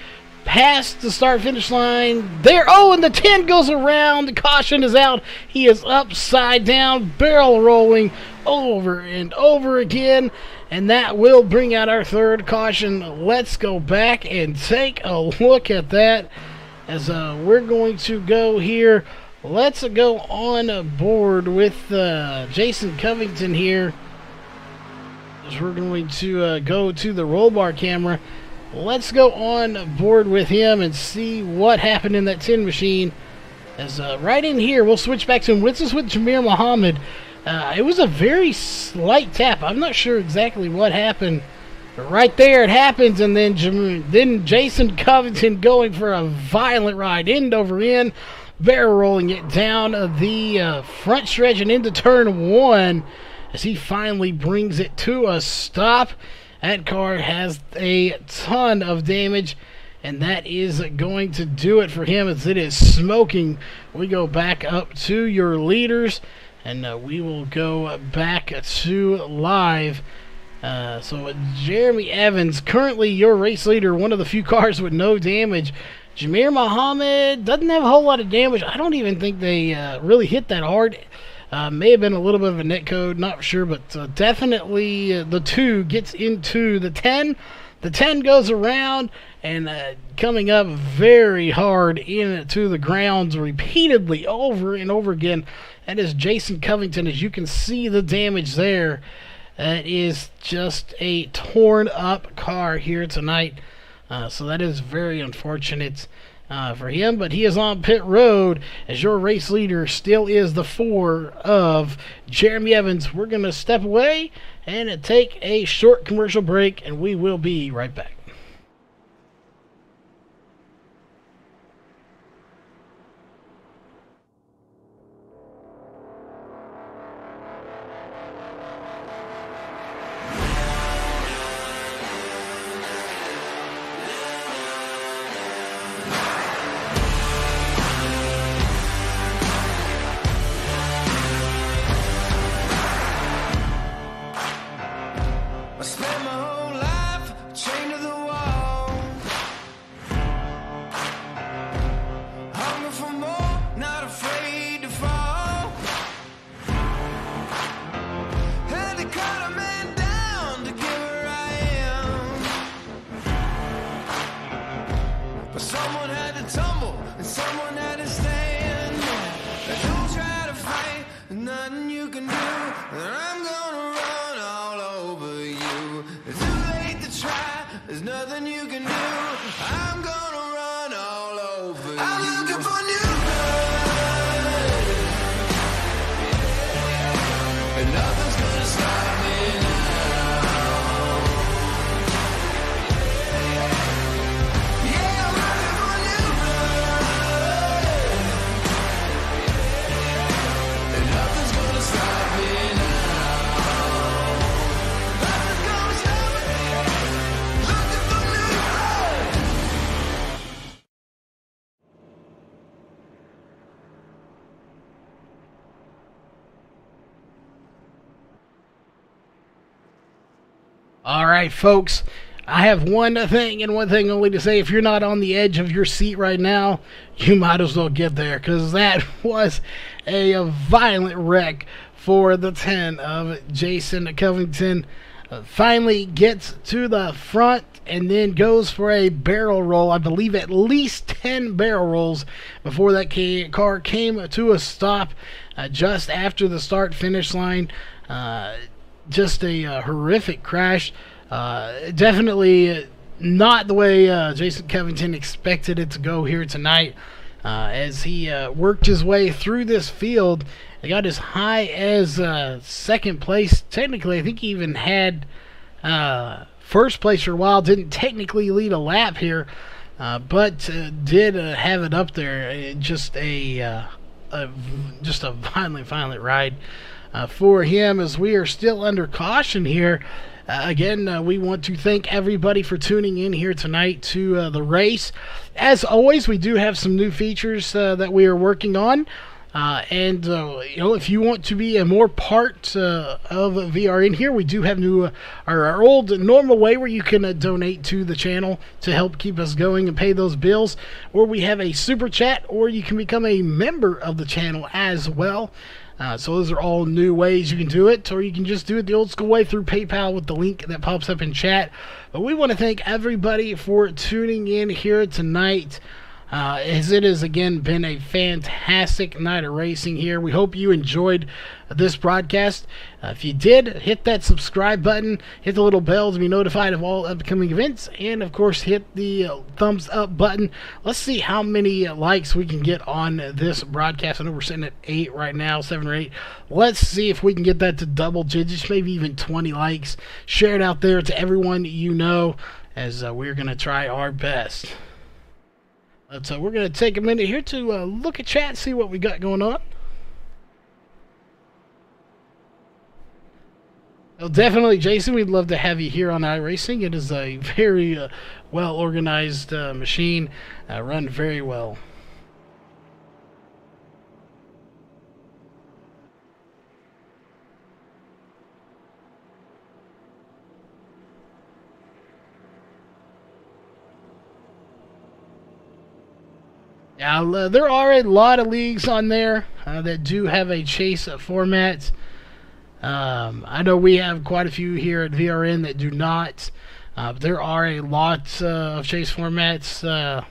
S1: past the start-finish line there. Oh, and the 10 goes around. The caution is out. He is upside down, barrel rolling over and over again. And that will bring out our third caution. Let's go back and take a look at that as we're going to go here. Let's go on board with Jason Covington here. As we're going to go to the roll bar camera. Let's go on board with him and see what happened in that 10 machine. As right in here, we'll switch back to him. This is with Jamir Muhammad. It was a very slight tap. I'm not sure exactly what happened. But right there it happens, and then Jason Covington going for a violent ride, end over end, barrel rolling it down the front stretch and into turn 1 as he finally brings it to a stop. That car has a ton of damage, and that is going to do it for him as it is smoking. We go back up to your leaders, and we will go back to live. So Jeremy Evans, currently your race leader, one of the few cars with no damage. Jamir Muhammad doesn't have a whole lot of damage. I don't even think they really hit that hard. May have been a little bit of a net code, not sure, but definitely the 2 gets into the 10. The 10 goes around and coming up very hard into the grounds repeatedly over and over again. That is Jason Covington. As you can see the damage there, that is just a torn up car here tonight. So that is very unfortunate for him, but he is on pit road as your race leader still is the 4 of Jeremy Evans. We're going to step away and take a short commercial break, and we will be right back. Alright, folks, I have one thing and one thing only to say. If you're not on the edge of your seat right now, you might as well get there, because that was a violent wreck for the 10 of Jason Covington. Finally gets to the front and then goes for a barrel roll. I believe at least 10 barrel rolls before that car came to a stop just after the start-finish line. Just a horrific crash. Definitely not the way Jason Covington expected it to go here tonight. As he worked his way through this field, he got as high as second place. Technically, I think he even had first place for a while. Didn't technically lead a lap here, but did have it up there. Just a violent ride for him, as we are still under caution here. Again, we want to thank everybody for tuning in here tonight to the race. As always, we do have some new features that we are working on. If you want to be a more part of VRN here, we do have our old normal way where you can donate to the channel to help keep us going and pay those bills, or we have a super chat, or you can become a member of the channel as well. So those are all new ways you can do it, or you can just do it the old school way through PayPal with the link that pops up in chat. But we want to thank everybody for tuning in here tonight, as it has again been a fantastic night of racing here. We hope you enjoyed this broadcast. If you did, hit that subscribe button, hit the little bell to be notified of all upcoming events, and of course hit the thumbs up button. Let's see how many likes we can get on this broadcast. I know we're sitting at 8 right now, 7 or 8. Let's see if we can get that to double digits, maybe even 20 likes. Share it out there to everyone you know, as we're going to try our best. We're going to take a minute here to look at chat, see what we got going on. Well, definitely, Jason, we'd love to have you here on iRacing. It is a very well-organized machine, run very well. Now, there are a lot of leagues on there that do have a chase format. I know we have quite a few here at VRN that do not. There are a lot of chase formats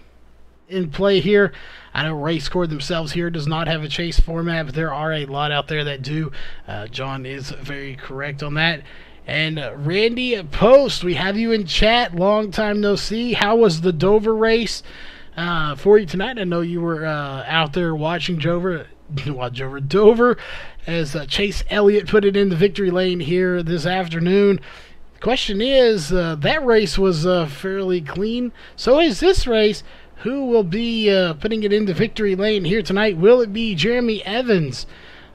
S1: in play here. I know RACECORE themselves here does not have a chase format, but there are a lot out there that do. John is very correct on that. And Randy Post, we have you in chat. Long time no see. How was the Dover race for you tonight? I know you were out there watching Dover, as Chase Elliott put it in the victory lane here this afternoon. The question is, that race was fairly clean. So is this race. Who will be putting it into victory lane here tonight? Will it be Jeremy Evans?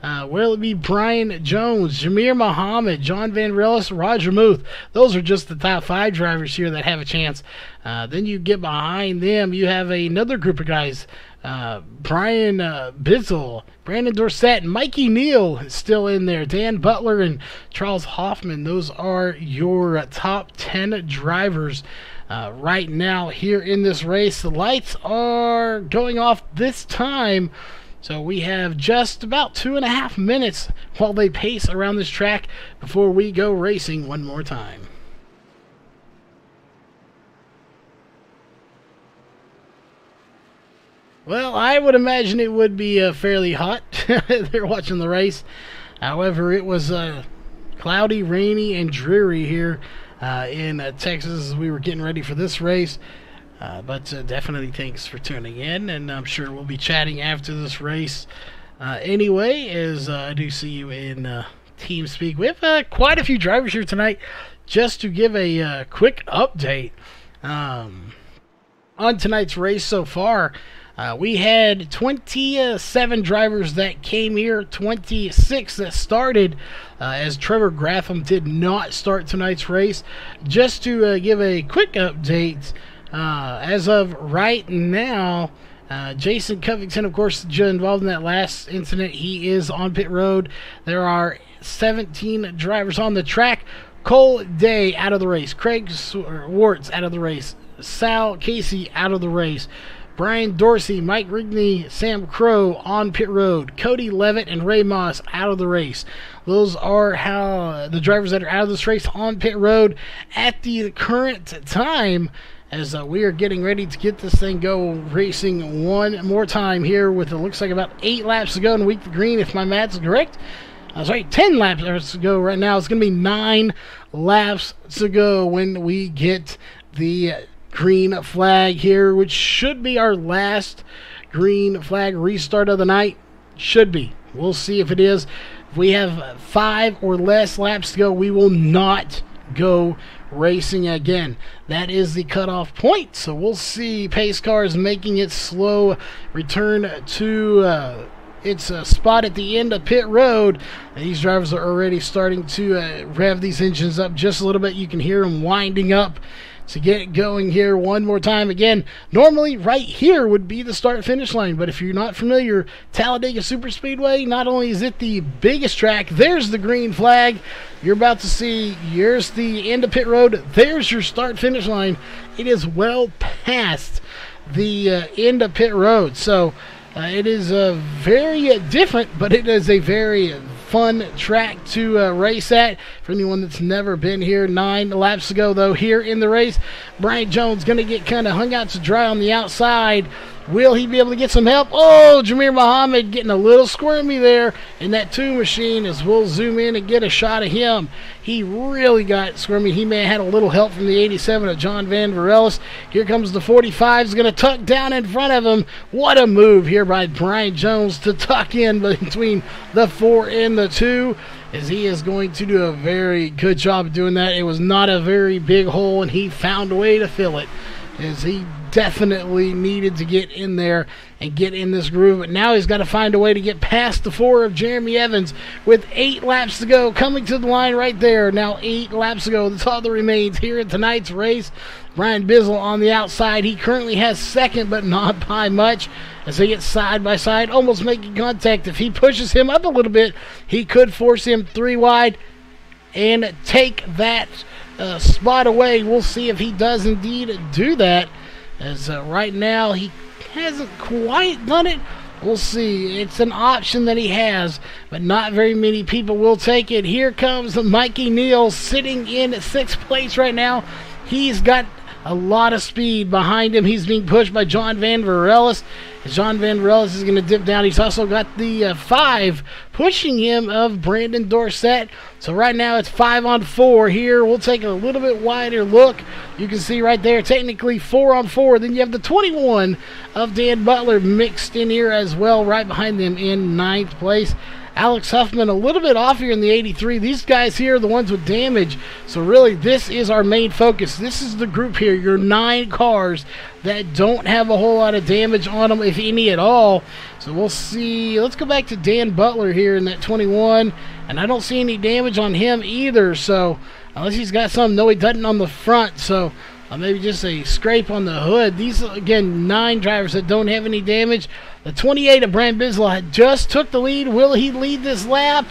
S1: Will it be Brian Jones, Jameer Muhammad, John Van Rellis, Roger Muth? Those are just the top 5 drivers here that have a chance. Then you get behind them, you have another group of guys. Brian Bizzle, Brandon Dorsett, and Mikey Neal is still in there. Dan Butler and Charles Hoffman. Those are your top 10 drivers right now here in this race. The lights are going off this time, so we have just about 2.5 minutes while they pace around this track before we go racing one more time. Well, I would imagine it would be fairly hot. They're watching the race. However, it was cloudy, rainy, and dreary here in Texas as we were getting ready for this race. But definitely thanks for tuning in, and I'm sure we'll be chatting after this race. Anyway, as I do see you in TeamSpeak. We have quite a few drivers here tonight. Just to give a quick update on tonight's race so far, we had 27 drivers that came here, 26 that started, as Trevor Gratham did not start tonight's race. Just to give a quick update, as of right now, Jason Covington, of course, involved in that last incident. He is on pit road. There are 17 drivers on the track. Cole Day out of the race. Craig Swartz out of the race. Sal Casey out of the race. Brian Dorsey, Mike Rigney, Sam Crow on pit road. Cody Levitt and Ray Moss out of the race. Those are how the drivers that are out of this race on pit road at the current time, as we are getting ready to get this thing go racing one more time here with, it looks like about 8 laps to go in Week the Green, if my math's correct. Sorry, 10 laps to go right now. It's going to be 9 laps to go when we get the green flag here, which should be our last green flag restart of the night. Should be. We'll see if it is. If we have 5 or less laps to go, we will not go racing again. That is the cutoff point. So we'll see pace cars making its slow return to its spot at the end of pit road. And these drivers are already starting to rev these engines up just a little bit. You can hear them winding up to get going here one more time. Again, normally right here would be the start-finish line, but if you're not familiar, Talladega Superspeedway, not only is it the biggest track, there's the green flag. You're about to see, here's the end of pit road, there's your start-finish line. It is well past the end of pit road, so it is very different, but it is a very fun track to race at for anyone that's never been here. 9 laps to go, though, here in the race. Brian Jones going to get kind of hung out to dry on the outside. Will he be able to get some help? Oh, Jameer Muhammad getting a little squirmy there in that 2 machine as we'll zoom in and get a shot of him. He really got squirmy. He may have had a little help from the 87 of John Van Varelis. Here comes the 45. He's going to tuck down in front of him. What a move here by Brian Jones to tuck in between the 4 and the 2, as he is going to do a very good job of doing that. It was not a very big hole, and he found a way to fill it, as he definitely needed to get in there and get in this groove. But now he's got to find a way to get past the 4 of Jeremy Evans with 8 laps to go. Coming to the line right there. Now 8 laps to go. That's all that remains here at tonight's race. Brian Bizzle on the outside. He currently has second, but not by much, as they get side by side, almost making contact. If he pushes him up a little bit, he could force him 3 wide and take that spot away. We'll see if he does indeed do that, as right now he hasn't quite done it. We'll see. It's an option that he has, but not very many people will take it. Here comes Mikey Neal sitting in 6th place right now. He's got a lot of speed behind him. He's being pushed by John Van Varelis. John Van Varelis is going to dip down. He's also got the 5 pushing him of Brandon Dorsett. So right now it's 5 on 4 here. We'll take a little bit wider look. You can see right there, technically 4 on 4. Then you have the 21 of Dan Butler mixed in here as well, right behind them in 9th place. Alex Huffman a little bit off here in the 83. These guys here are the ones with damage. So really, this is our main focus. This is the group here, your 9 cars that don't have a whole lot of damage on them, if any at all. So we'll see. Let's go back to Dan Butler here in that 21. And I don't see any damage on him either. So unless he's got some. No, he doesn't on the front. So maybe just a scrape on the hood. These, again, 9 drivers that don't have any damage. The 28 of Brian Bizzle just took the lead. Will he lead this lap?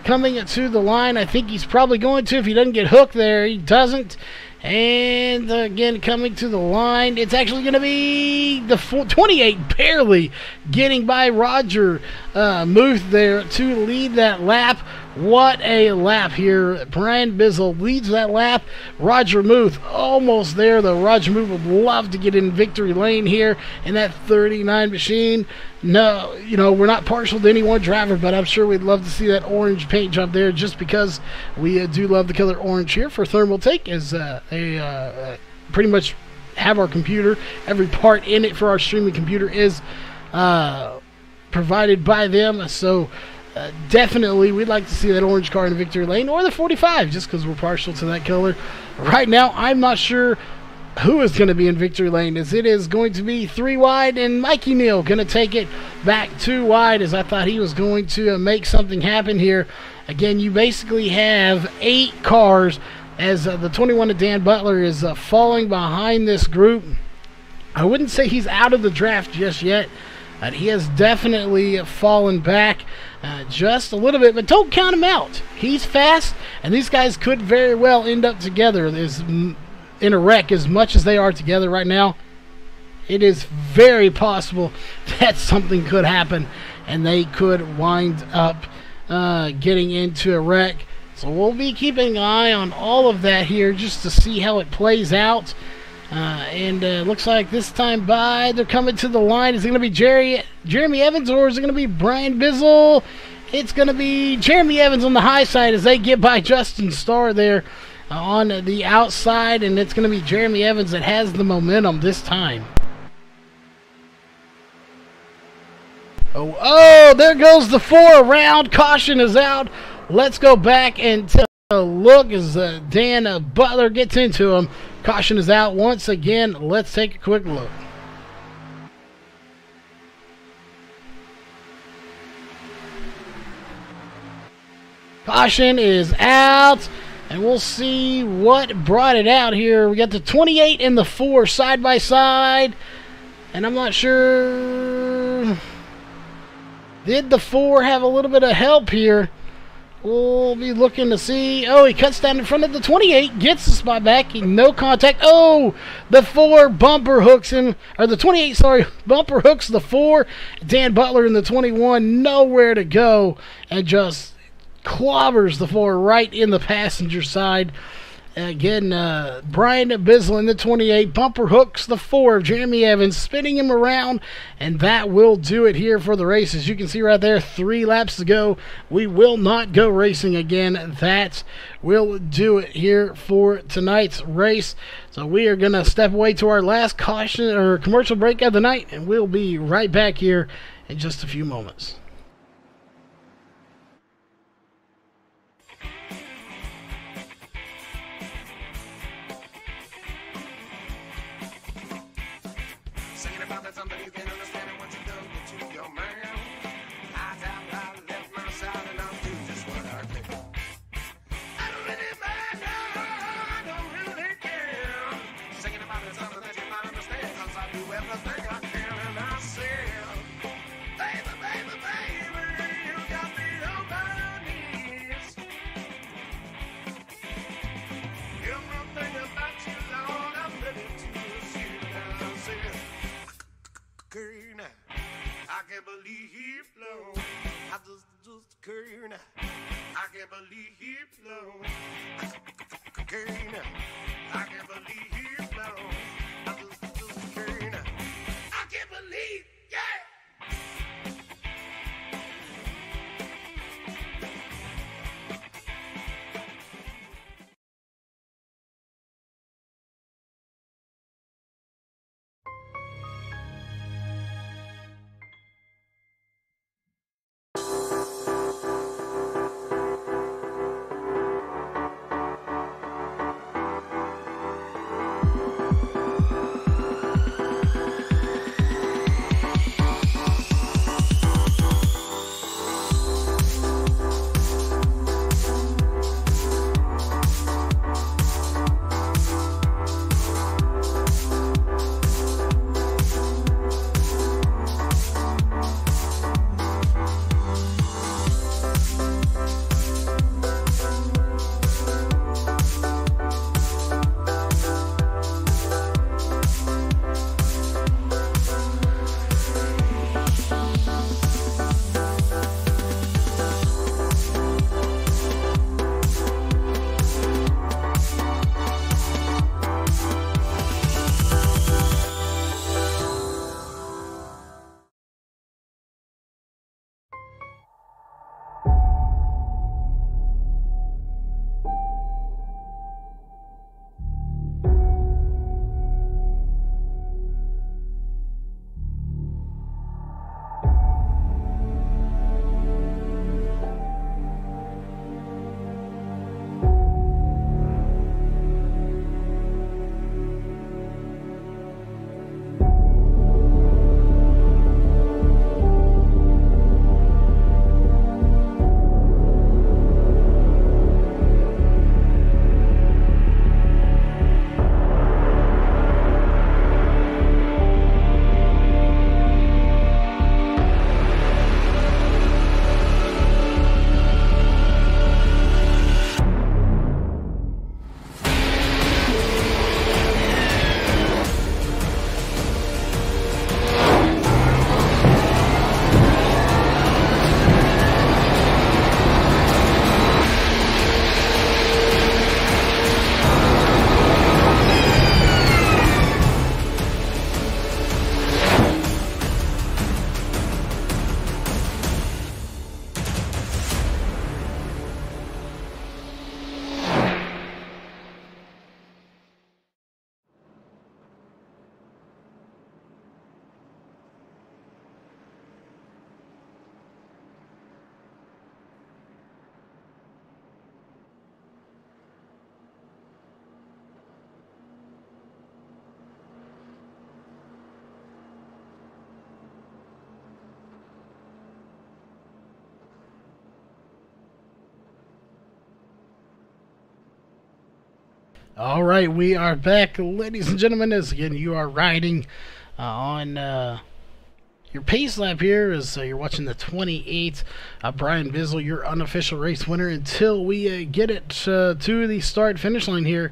S1: Coming to the line, I think he's probably going to if he doesn't get hooked there. He doesn't. And again, coming to the line, it's actually going to be the 28 barely getting by Roger Muth there to lead that lap. What a lap here. Brian Bizzle leads that lap. Roger Muth almost there, though. Roger Muth would love to get in victory lane here in that 39 machine. No, you know, we're not partial to any one driver, but I'm sure we'd love to see that orange paint job there, just because we do love the color orange here for Thermal Take, as they pretty much have our computer. Every part in it for our streaming computer is provided by them. So definitely we'd like to see that orange car in victory lane, or the 45, just because we're partial to that color. Right now, I'm not sure who is going to be in victory lane, as it is going to be 3 wide, and Mikey Neal going to take it back 2 wide, as I thought he was going to make something happen here. Again, you basically have 8 cars, as the 21 of Dan Butler is falling behind this group. I wouldn't say he's out of the draft just yet. He has definitely fallen back just a little bit, but don't count him out. He's fast, and these guys could very well end up together in a wreck as much as they are together right now. It is very possible that something could happen, and they could wind up getting into a wreck. So we'll be keeping an eye on all of that here, just to see how it plays out. And looks like this time they're coming to the line. Is it going to be Jeremy Evans, or is it going to be Brian Bizzle? It's going to be Jeremy Evans on the high side, as they get by Justin Starr there on the outside, and it's going to be Jeremy Evans that has the momentum this time. Oh, there goes the 4 around. Caution is out. Let's go back and take a look as Dan Butler gets into him. Caution is out once again. Let's take a quick look. Caution is out. And we'll see what brought it out here. We got the 28 and the 4 side by side. And I'm not sure. Did the 4 have a little bit of help here? We'll be looking to see. Oh, he cuts down in front of the 28. Gets the spot back. No contact. Oh, the 4 bumper hooks him. Or the 28, sorry. Bumper hooks the 4. Dan Butler in the 21. Nowhere to go. And just clobbers the 4 right in the passenger side. Again, Brian Bislin, the 28, bumper hooks the 4 of Jeremy Evans, spinning him around, and that will do it here for the race. As you can see right there, 3 laps to go. We will not go racing again. That will do it here for tonight's race. So we are going to step away to our last caution or commercial break of the night, and we'll be right back here in just a few moments.
S8: I can't believe he flow. I just curry now. I can't believe he flow. Curry now. I can't believe he flow. I just curry now. I can't believe, yeah.
S1: All right, we are back, ladies and gentlemen. As again, you are riding on your pace lap here as you're watching the 28th. Brian Bizzle, your unofficial race winner, until we get it to the start-finish line here,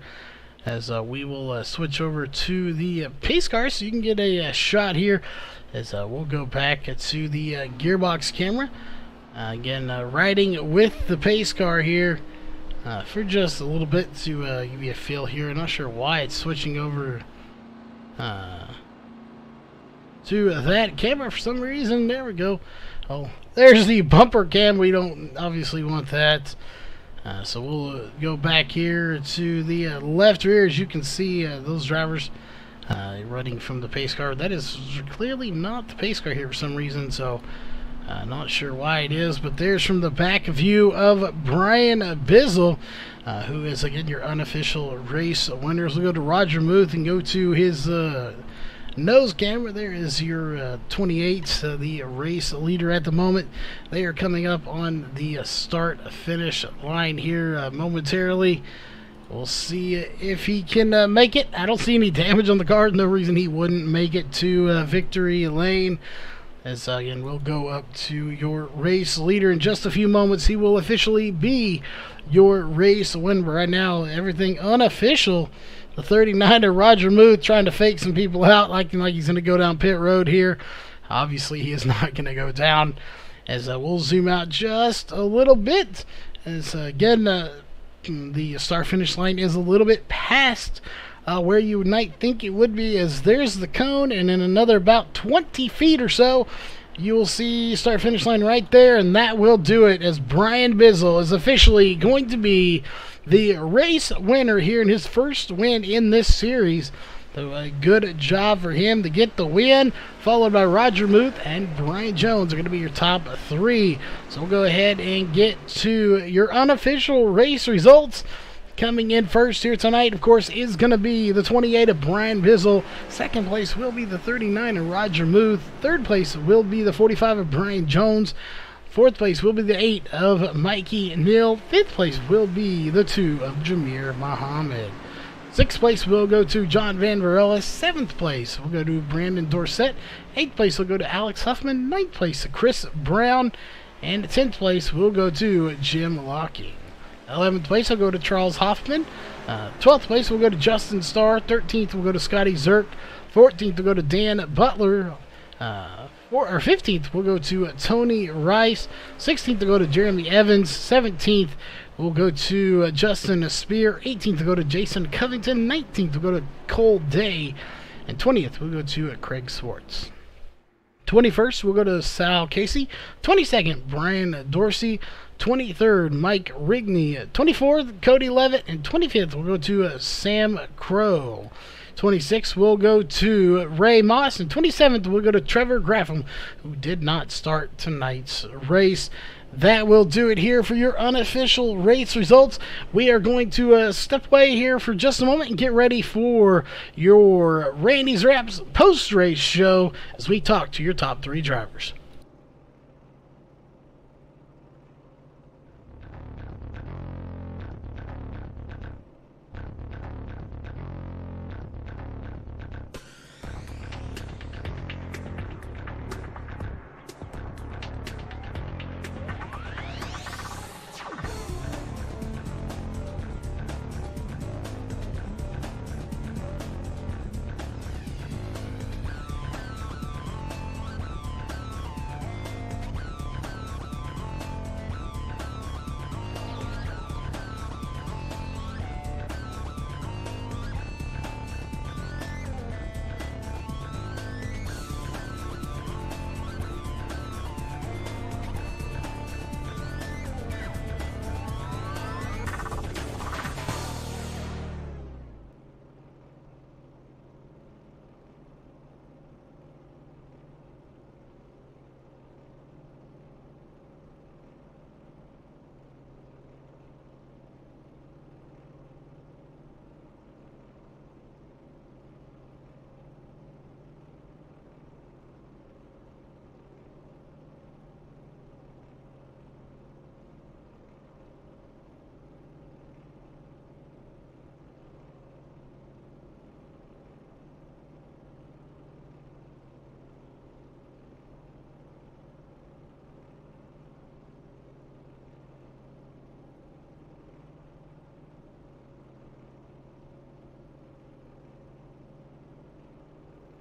S1: as we will switch over to the pace car so you can get a shot here, as we'll go back to the gearbox camera. Again, riding with the pace car here for just a little bit to give you a feel here. I'm not sure why it's switching over to that camera for some reason. There we go. Oh, there's the bumper cam. We don't obviously want that. So we'll go back here to the left rear. As you can see, those drivers running from the pace car. That is clearly not the pace car here for some reason. So not sure why it is, but there's from the back view of Brian Bizzle, who is again your unofficial race winners. We'll go to Roger Muth and go to his nose camera. There is your 28, the race leader at the moment. They are coming up on the start-finish line here momentarily. We'll see if he can make it. I don't see any damage on the car. No reason he wouldn't make it to victory lane. As again, we'll go up to your race leader in just a few moments. He will officially be your race winner. Right now, everything unofficial. The 39er Roger Muth trying to fake some people out like he's going to go down pit road here. Obviously, he is not going to go down. As we'll zoom out just a little bit. As again, the start-finish line is a little bit past where you might think it would be, as there's the cone, and in another about 20 feet or so, you will see start-finish line right there, and that will do it, as Brian Bizzle is officially going to be the race winner here in his first win in this series. So a good job for him to get the win, followed by Roger Muth and Brian Jones are going to be your top three. So we'll go ahead and get to your unofficial race results. Coming in first here tonight, of course, is going to be the 28 of Brian Bizzle. Second place will be the 39 of Roger Muth. Third place will be the 45 of Brian Jones. Fourth place will be the 8 of Mikey Neal. Fifth place will be the 2 of Jameer Muhammad. Sixth place will go to John Van Varela. Seventh place will go to Brandon Dorsett. Eighth place will go to Alex Huffman. Ninth place to Chris Brown. And 10th place will go to Jim Lockie. 11th place will go to Charles Hoffman. 12th place will go to Justin Starr. 13th will go to Scotty Zerk. 14th will go to Dan Butler. 15th will go to Tony Rice. 16th will go to Jeremy Evans. 17th will go to Justin Spear. 18th will go to Jason Covington. 19th will go to Cole Day. And 20th will go to Craig Swartz. 21st will go to Sal Casey. 22nd, Brian Dorsey. 23rd, Mike Rigney. 24th, Cody Levitt. And 25th will go to Sam Crow. 26th will go to Ray Moss. And 27th will go to Trevor Graffam, who did not start tonight's race. That will do it here for your unofficial race results. We are going to step away here for just a moment and get ready for your Randy's Wraps post-race show as we talk to your top three drivers.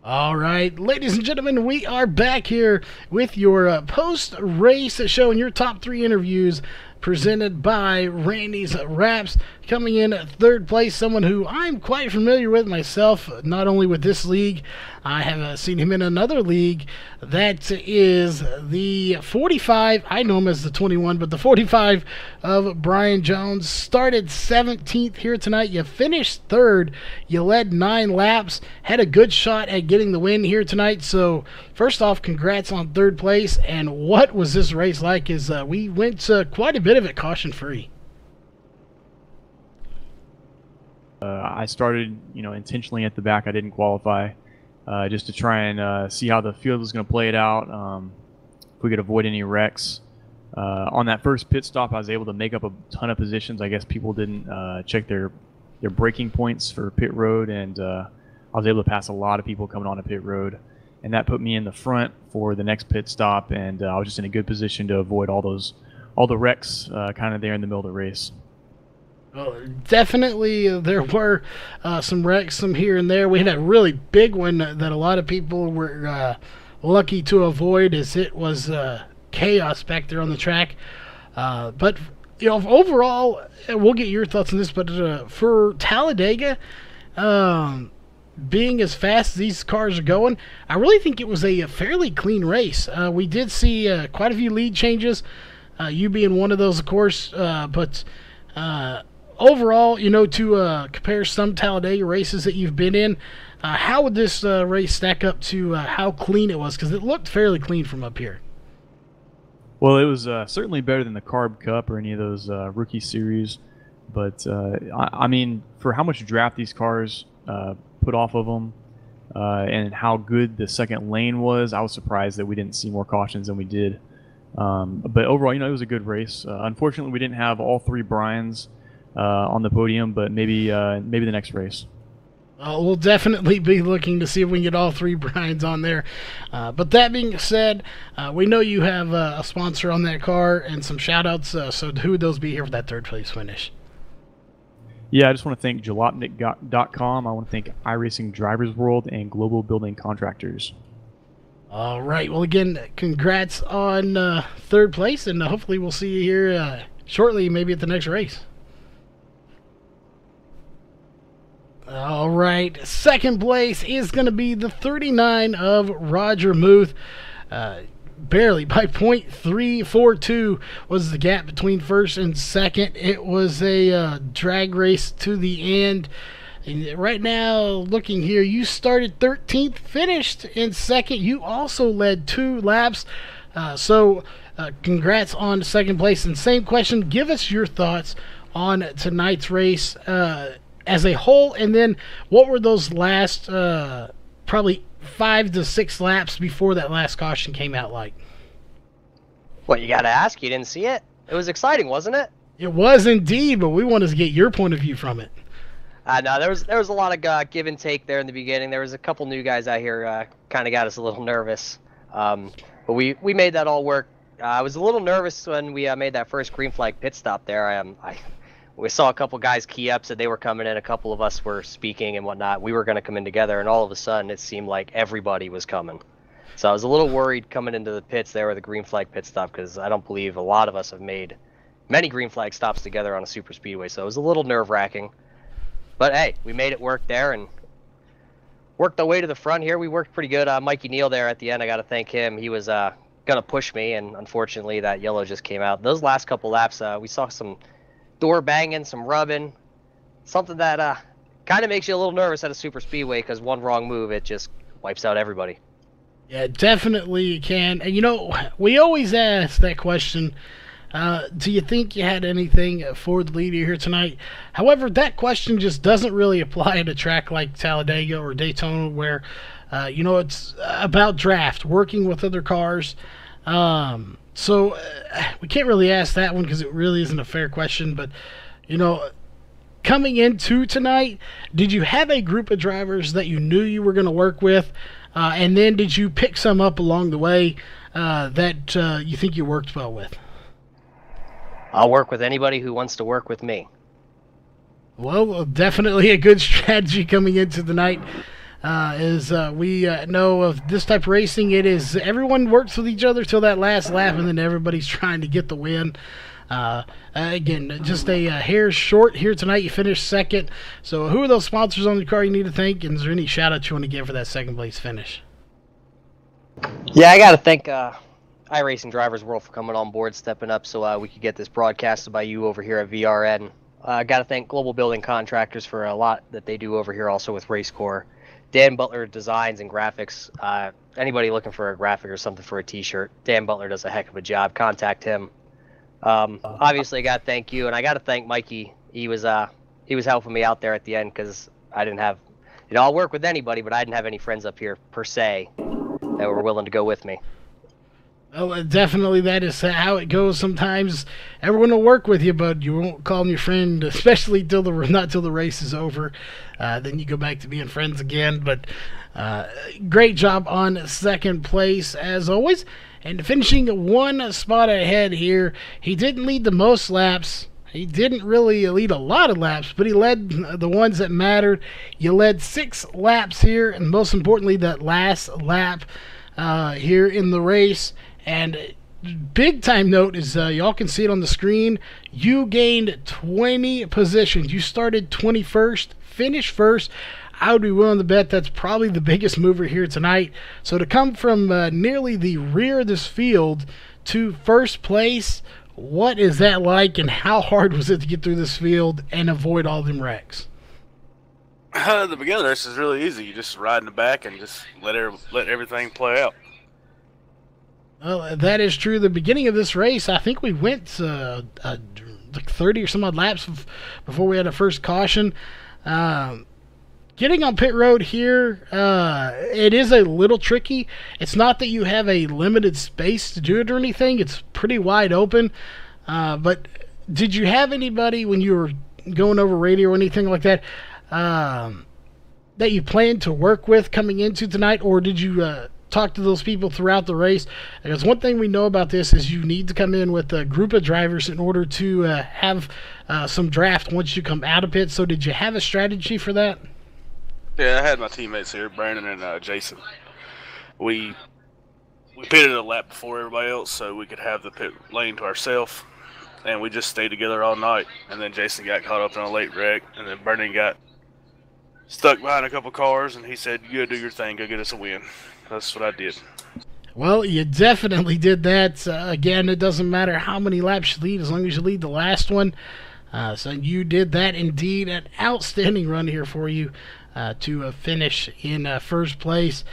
S1: All right, ladies and gentlemen, we are back here with your post-race show and your top 3 interviews presented by Randy's Raps. Coming in at third place, someone who I'm quite familiar with myself, not only with this league, I have seen him in another league. That is the 45, I know him as the 21, but the 45 of Brian Jones. Started 17th here tonight. You finished third. You led 9 laps. Had a good shot at getting the win here tonight. So, first off, congrats on third place. And what was this race like? Is we went quite a bit of it caution-free.
S9: I started, intentionally at the back. I didn't qualify, just to try and see how the field was going to play it out. If we could avoid any wrecks. On that first pit stop, I was able to make up a ton of positions. I guess people didn't check their braking points for pit road, and I was able to pass a lot of people coming on a pit road, and that put me in the front for the next pit stop. And I was just in a good position to avoid all the wrecks, kind of there in the middle of the race.
S1: Well, definitely there were some wrecks, some here and there. We had a really big one that a lot of people were lucky to avoid, as it was chaos back there on the track. But overall, we'll get your thoughts on this, but for Talladega, being as fast as these cars are going, I really think it was a fairly clean race. We did see quite a few lead changes, you being one of those, of course, but overall, to compare some Talladega races that you've been in, how would this race stack up to how clean it was? Because it looked fairly clean from up here.
S9: Well, it was certainly better than the Carb Cup or any of those rookie series. But, I mean, for how much draft these cars put off of them and how good the second lane was, I was surprised that we didn't see more cautions than we did. But overall, it was a good race. Unfortunately, we didn't have all 3 Bryans on the podium, but maybe the next race.
S1: We'll definitely be looking to see if we can get all 3 Bryans on there. But that being said, we know you have a sponsor on that car and some shout-outs. So who would those be here for that third place finish?
S9: Yeah, I just want to thank Jalopnik.com. I want to thank iRacing Drivers World and Global Building Contractors.
S1: All right. Well, again, congrats on third place, and hopefully we'll see you here shortly, maybe at the next race. All right, second place is going to be the 39 of Roger Muth. Barely by .342 was the gap between first and second. It was a drag race to the end. And right now, looking here, you started 13th, finished in second. You also led 2 laps. So congrats on second place. And same question, give us your thoughts on tonight's race as a whole, and then what were those last probably 5 to 6 laps before that last caution came out like?
S10: Well, you got to ask. You didn't see it? It was exciting, wasn't it?
S1: It was indeed, but we wanted to get your point of view from it.
S10: No, there was a lot of give and take there in the beginning. There was a couple new guys out here kind of got us a little nervous, but we made that all work. I was a little nervous when we made that first green flag pit stop there. We saw a couple guys key up, said they were coming in. A couple of us were speaking and whatnot. We were going to come in together, and all of a sudden it seemed like everybody was coming. So I was a little worried coming into the pits there with the green flag pit stop, because I don't believe a lot of us have made many green flag stops together on a super speedway. So it was a little nerve-wracking. But hey, we made it work there and worked our way to the front here. We worked pretty good. Mikey Neal there at the end, I got to thank him. He was going to push me, and unfortunately that yellow just came out. Those last couple laps, we saw some door banging, some rubbing, something that kind of makes you a little nervous at a super speedway, because one wrong move, it just wipes out everybody.
S1: Yeah, definitely can. And we always ask that question, do you think you had anything for the leader here tonight? However, that question just doesn't really apply at a track like Talladega or Daytona, where it's about draft, working with other cars. So we can't really ask that one because it really isn't a fair question. But, coming into tonight, did you have a group of drivers that you knew you were going to work with? And then did you pick some up along the way that you think you worked well with?
S10: I'll work with anybody who wants to work with me.
S1: Well, definitely a good strategy coming into the night. As we know of this type of racing, it is everyone works with each other till that last lap, and then everybody's trying to get the win. Again, just a hair short here tonight. You finished second. So who are those sponsors on the car you need to thank? And is there any shout-outs you want to give for that second place finish?
S10: Yeah, I got to thank Iracing Drivers World for coming on board, stepping up so we could get this broadcasted by you over here at VRN. I got to thank Global Building Contractors for a lot that they do over here also with RACECORE. Dan Butler Designs and Graphics. Anybody looking for a graphic or something for a t-shirt, Dan Butler does a heck of a job. Contact him. Obviously, I got to thank you, and I got to thank Mikey. He was helping me out there at the end because I didn't have, I'll work with anybody, but I didn't have any friends up here per se that were willing to go with me.
S1: Well, definitely that is how it goes. Sometimes everyone will work with you, but you won't call them your friend, especially not till the race is over. Then you go back to being friends again. But great job on second place as always. And finishing one spot ahead here, he didn't lead the most laps. He didn't really lead a lot of laps, but he led the ones that mattered. You led 6 laps here, and most importantly, that last lap here in the race. And big time note is y'all can see it on the screen. You gained 20 positions. You started 21st, finished first. I would be willing to bet that's probably the biggest mover here tonight. So to come from nearly the rear of this field to first place, what is that like, and how hard was it to get through this field and avoid all them wrecks?
S11: The beginning of the race is really easy. You just ride in the back and just let everything play out.
S1: Well, that is true. The beginning of this race, I think we went like 30 or some odd laps before we had a first caution. Getting on pit road here, it is a little tricky. It's not that you have a limited space to do it or anything. It's pretty wide open. But did you have anybody when you were going over radio or anything like that that you planned to work with coming into tonight, or did you talk to those people throughout the race? Because one thing we know about this is you need to come in with a group of drivers in order to have some draft once you come out of pit. So did you have a strategy for that?
S11: Yeah, I had my teammates here, Brandon and Jason. We pitted a lap before everybody else so we could have the pit lane to ourselves, and we just stayed together all night. And then Jason got caught up in a late wreck, and then Brandon got stuck behind a couple cars, and he said, "You go do your thing, go get us a win." That's what I did.
S1: Well, you definitely did that. Again, it doesn't matter how many laps you lead as long as you lead the last one. So you did that indeed. An outstanding run here for you to finish in first place.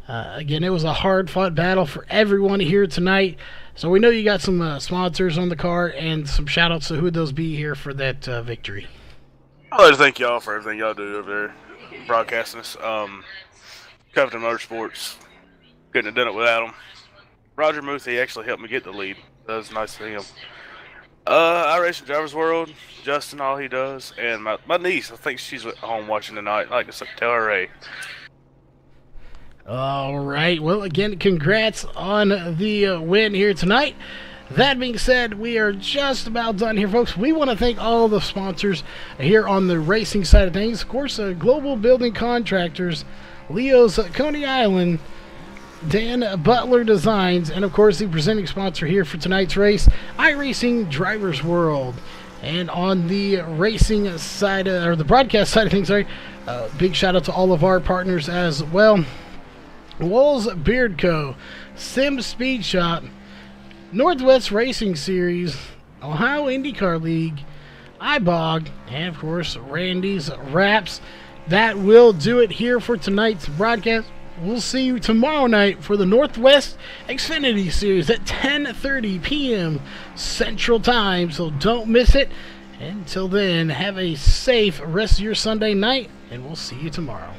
S1: Again, it was a hard-fought battle for everyone here tonight. So we know you got some sponsors on the car and some shout-outs. So who would those be here for that victory?
S11: I'd like to thank y'all for everything y'all do over there, broadcasting us. Covington Motorsports, couldn't have done it without him. Roger Muth, he actually helped me get the lead. That was nice to him. Iracing Drivers World, Justin, all he does, and my niece, I think she's at home watching tonight. I'd like to tell her, hey.
S1: All right. Well, again, congrats on the win here tonight. That being said, we are just about done here, folks. We want to thank all the sponsors here on the racing side of things. Of course, Global Building Contractors, Leo's Coney Island, Dan Butler Designs, and of course the presenting sponsor here for tonight's race, Iracing Drivers World. And on the racing side, or the broadcast side of things, big shout out to all of our partners as well. Wool's Beard Co., Sim Speed Shop, Northwest Racing Series, Ohio IndyCar League, iBog, and of course Randy's Wraps. That will do it here for tonight's broadcast. We'll see you tomorrow night for the Northwest Xfinity Series at 10:30 p.m. Central Time, so don't miss it. Until then, have a safe rest of your Sunday night, and we'll see you tomorrow.